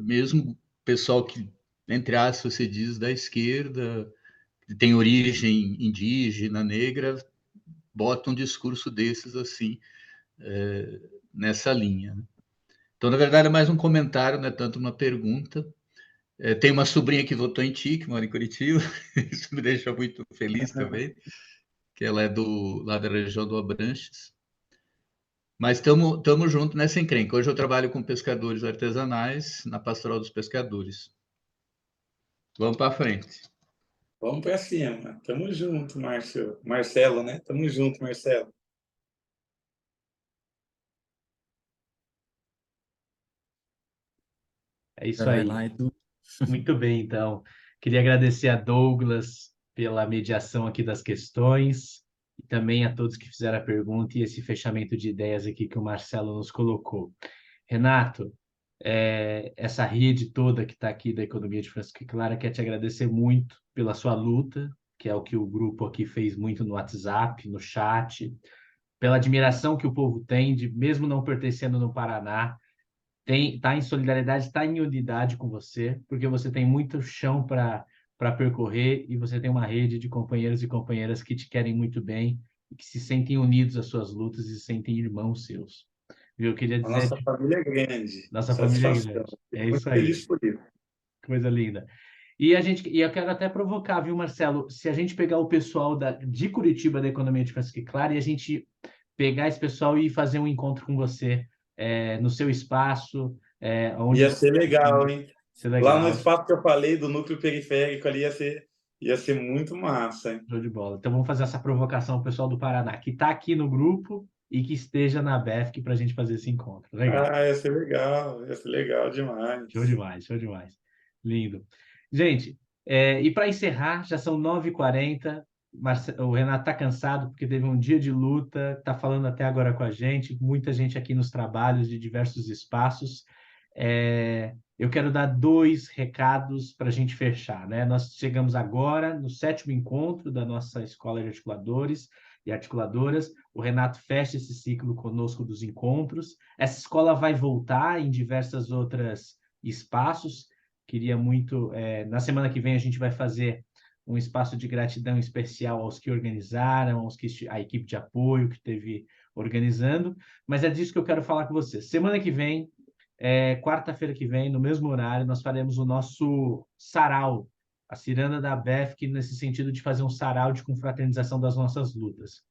mesmo pessoal que, entre aspas, você diz da esquerda, que tem origem indígena, negra, bota um discurso desses assim nessa linha. Né? Então, na verdade, é mais um comentário, não é tanto uma pergunta. Tem uma sobrinha que votou em ti, que mora em Curitiba, isso me deixa muito feliz também, que ela é lá da região do Abranches. Mas estamos juntos nessa encrenca. Hoje eu trabalho com pescadores artesanais na Pastoral dos Pescadores. Vamos para frente. Vamos para cima. Tamo junto, Márcio. Marcelo, né? Tamo junto, Marcelo. É isso Vai aí. lá, Edu. Muito bem, então. Queria agradecer a Douglas pela mediação aqui das questões e também a todos que fizeram a pergunta e esse fechamento de ideias aqui que o Marcelo nos colocou. Renato, essa rede toda que está aqui da Economia de Francisco e Clara quer te agradecer muito pela sua luta, que é o que o grupo aqui fez muito no WhatsApp, no chat, pela admiração que o povo tem de, mesmo não pertencendo no Paraná, tá em solidariedade, está em unidade com você, porque você tem muito chão para percorrer e você tem uma rede de companheiros e companheiras que te querem muito bem e que se sentem unidos às suas lutas e se sentem irmãos seus. Eu queria A dizer, nossa família é grande. nossa família é Satisfação. grande. É Fico muito isso aí, feliz por isso. coisa linda. E eu quero até provocar, viu, Marcelo? Se a gente pegar o pessoal de Curitiba da Economia de Francisco e Clara e a gente pegar esse pessoal e fazer um encontro com você no seu espaço, onde Ia você ser legal, hein? ser Lá no legal, espaço que eu falei, do núcleo periférico, ali ia ser muito massa, hein? show de bola. Então vamos fazer essa provocação ao pessoal do Paraná, que está aqui no grupo e que esteja na BEFC para a gente fazer esse encontro. Legal. Ah, ia ser legal demais. Show demais, show demais. Lindo. Gente, e para encerrar, já são 9h40. O Renato está cansado porque teve um dia de luta, está falando até agora com a gente, muita gente aqui nos trabalhos de diversos espaços. Eu quero dar 2 recados para a gente fechar, né? Nós chegamos agora no 7º encontro da nossa Escola de Articuladores e Articuladoras. O Renato fecha esse ciclo conosco dos encontros. Essa escola vai voltar em diversas outras espaços. Queria muito... na semana que vem a gente vai fazer um espaço de gratidão especial aos que organizaram, a equipe de apoio que teve organizando, mas é disso que eu quero falar com você. Semana que vem, quarta-feira que vem, no mesmo horário, nós faremos o nosso sarau, a ciranda da BEFC, nesse sentido de fazer um sarau de confraternização das nossas lutas.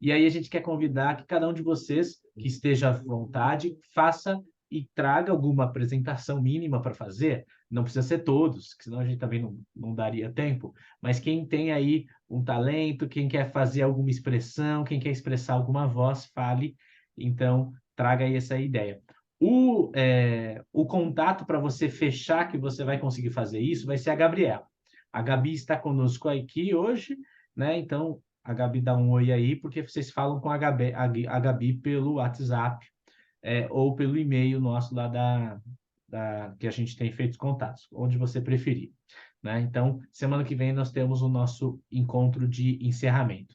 E aí a gente quer convidar que cada um de vocês que esteja à vontade faça e traga alguma apresentação mínima para fazer. Não precisa ser todos, senão a gente também não daria tempo, mas quem tem aí um talento, quem quer fazer alguma expressão, quem quer expressar alguma voz, fale. Então, traga aí essa ideia. O contato para você fechar que você vai conseguir fazer isso vai ser a Gabriela. A Gabi está conosco aqui hoje, né? Então, a Gabi dá um oi aí, porque vocês falam com a Gabi pelo WhatsApp ou pelo e-mail nosso lá que a gente tem feito contatos, onde você preferir. Né? Então, semana que vem nós temos o nosso encontro de encerramento.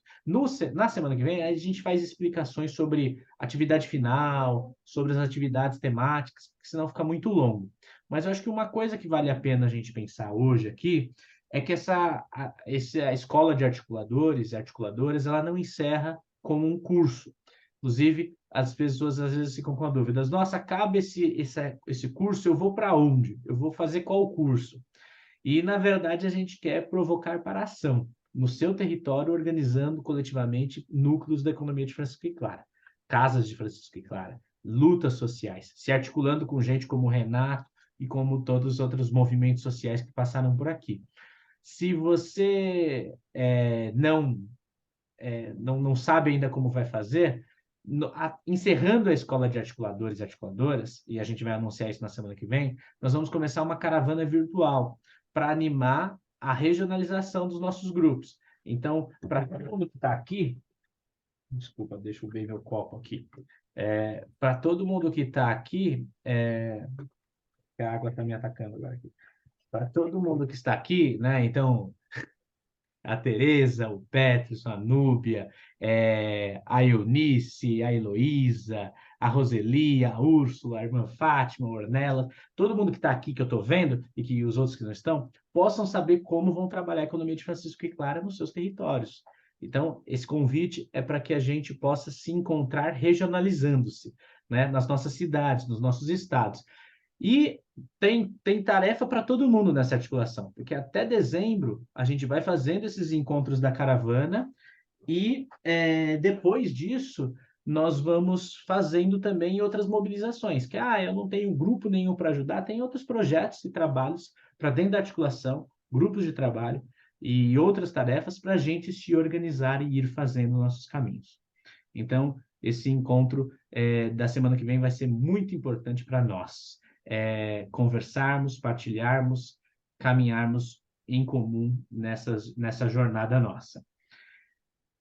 Na semana que vem, a gente faz explicações sobre atividade final, sobre as atividades temáticas, porque senão fica muito longo. Mas eu acho que uma coisa que vale a pena a gente pensar hoje aqui é que a escola de articuladores e articuladoras, ela não encerra como um curso. Inclusive, as pessoas às vezes ficam com a dúvida: nossa, acaba esse curso, eu vou para onde? Eu vou fazer qual curso? E, na verdade, a gente quer provocar para a ação no seu território, organizando coletivamente núcleos da economia de Francisco e Clara, casas de Francisco e Clara, lutas sociais, se articulando com gente como o Renato e como todos os outros movimentos sociais que passaram por aqui. Se você não sabe ainda como vai fazer, encerrando a escola de articuladores e articuladoras, e a gente vai anunciar isso na semana que vem, nós vamos começar uma caravana virtual para animar a regionalização dos nossos grupos. Então, para todo mundo que está aqui, desculpa, deixa eu ver meu copo aqui. Para todo mundo que está aqui, a água está me atacando agora aqui. Para todo mundo que está aqui, né? Então, a Tereza, o Peterson, a Núbia, a Eunice, a Heloísa, a Roseli, a Úrsula, a irmã Fátima, a Ornella, todo mundo que está aqui, que eu estou vendo, e que os outros que não estão, possam saber como vão trabalhar a economia de Francisco e Clara nos seus territórios. Então, esse convite é para que a gente possa se encontrar regionalizando-se, né, nas nossas cidades, nos nossos estados. E tem tarefa para todo mundo nessa articulação, porque até dezembro a gente vai fazendo esses encontros da caravana e depois disso nós vamos fazendo também outras mobilizações, que eu não tenho grupo nenhum para ajudar, tem outros projetos e trabalhos para dentro da articulação, grupos de trabalho e outras tarefas para a gente se organizar e ir fazendo nossos caminhos. Então, esse encontro da semana que vem vai ser muito importante para nós. Conversarmos, partilharmos, caminharmos em comum nessa jornada nossa.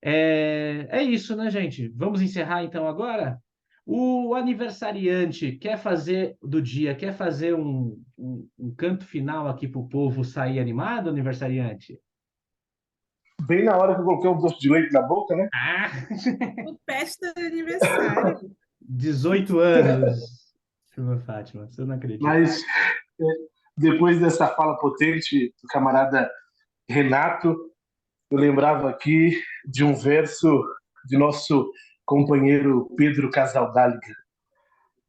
É isso, né, gente? Vamos encerrar então agora? O aniversariante quer fazer do dia, quer fazer um canto final aqui para o povo sair animado, aniversariante? Bem na hora que eu coloquei um doce de leite na boca, né? Festa de aniversário. 18 anos, irmã Fátima, você não acredita. Mas depois dessa fala potente do camarada Renato, eu lembrava aqui de um verso de nosso companheiro Pedro Casaldáliga.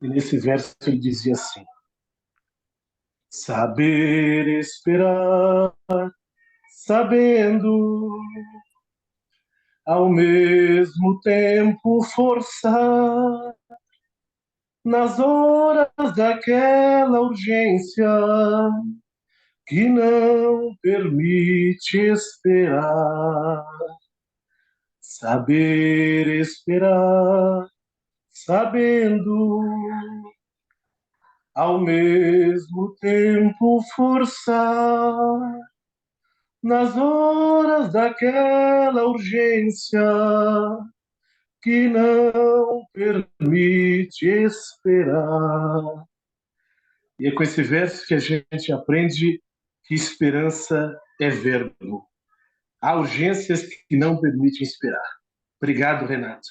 E nesse verso ele dizia assim: saber esperar, sabendo, ao mesmo tempo forçar, nas horas daquela urgência que não permite esperar. Saber esperar, sabendo, ao mesmo tempo forçar, nas horas daquela urgência que não permite esperar. E é com esse verso que a gente aprende que esperança é verbo. Há urgências que não permitem esperar. Obrigado, Renato.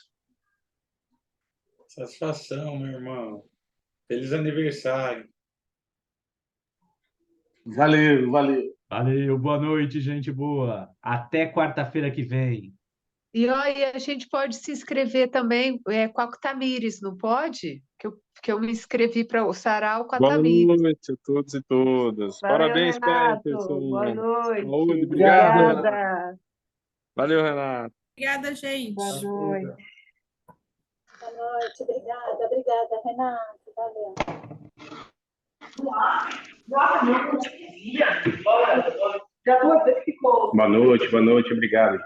Satisfação, meu irmão. Feliz aniversário. Valeu, valeu. Valeu, boa noite, gente boa. Até quarta-feira que vem. E olha, a gente pode se inscrever também com a Tamires, não pode? Que eu me inscrevi para o sarau com a Boa Tamires. noite a todos e todas. Valeu, Parabéns, Renato. Peterson. Boa noite. Saúde, obrigado, Renato. Obrigada. Valeu, Renato. Obrigada, gente. Boa noite. Boa noite, obrigada, Renato. Valeu. Boa noite, obrigado.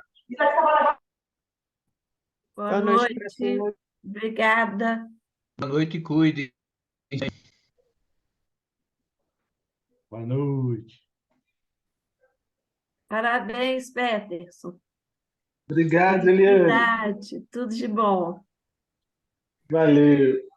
Boa noite. Obrigada. Boa noite e cuide. Boa noite. Parabéns, Peterson. Obrigado, Eliane. Felicidade, tudo de bom. Valeu.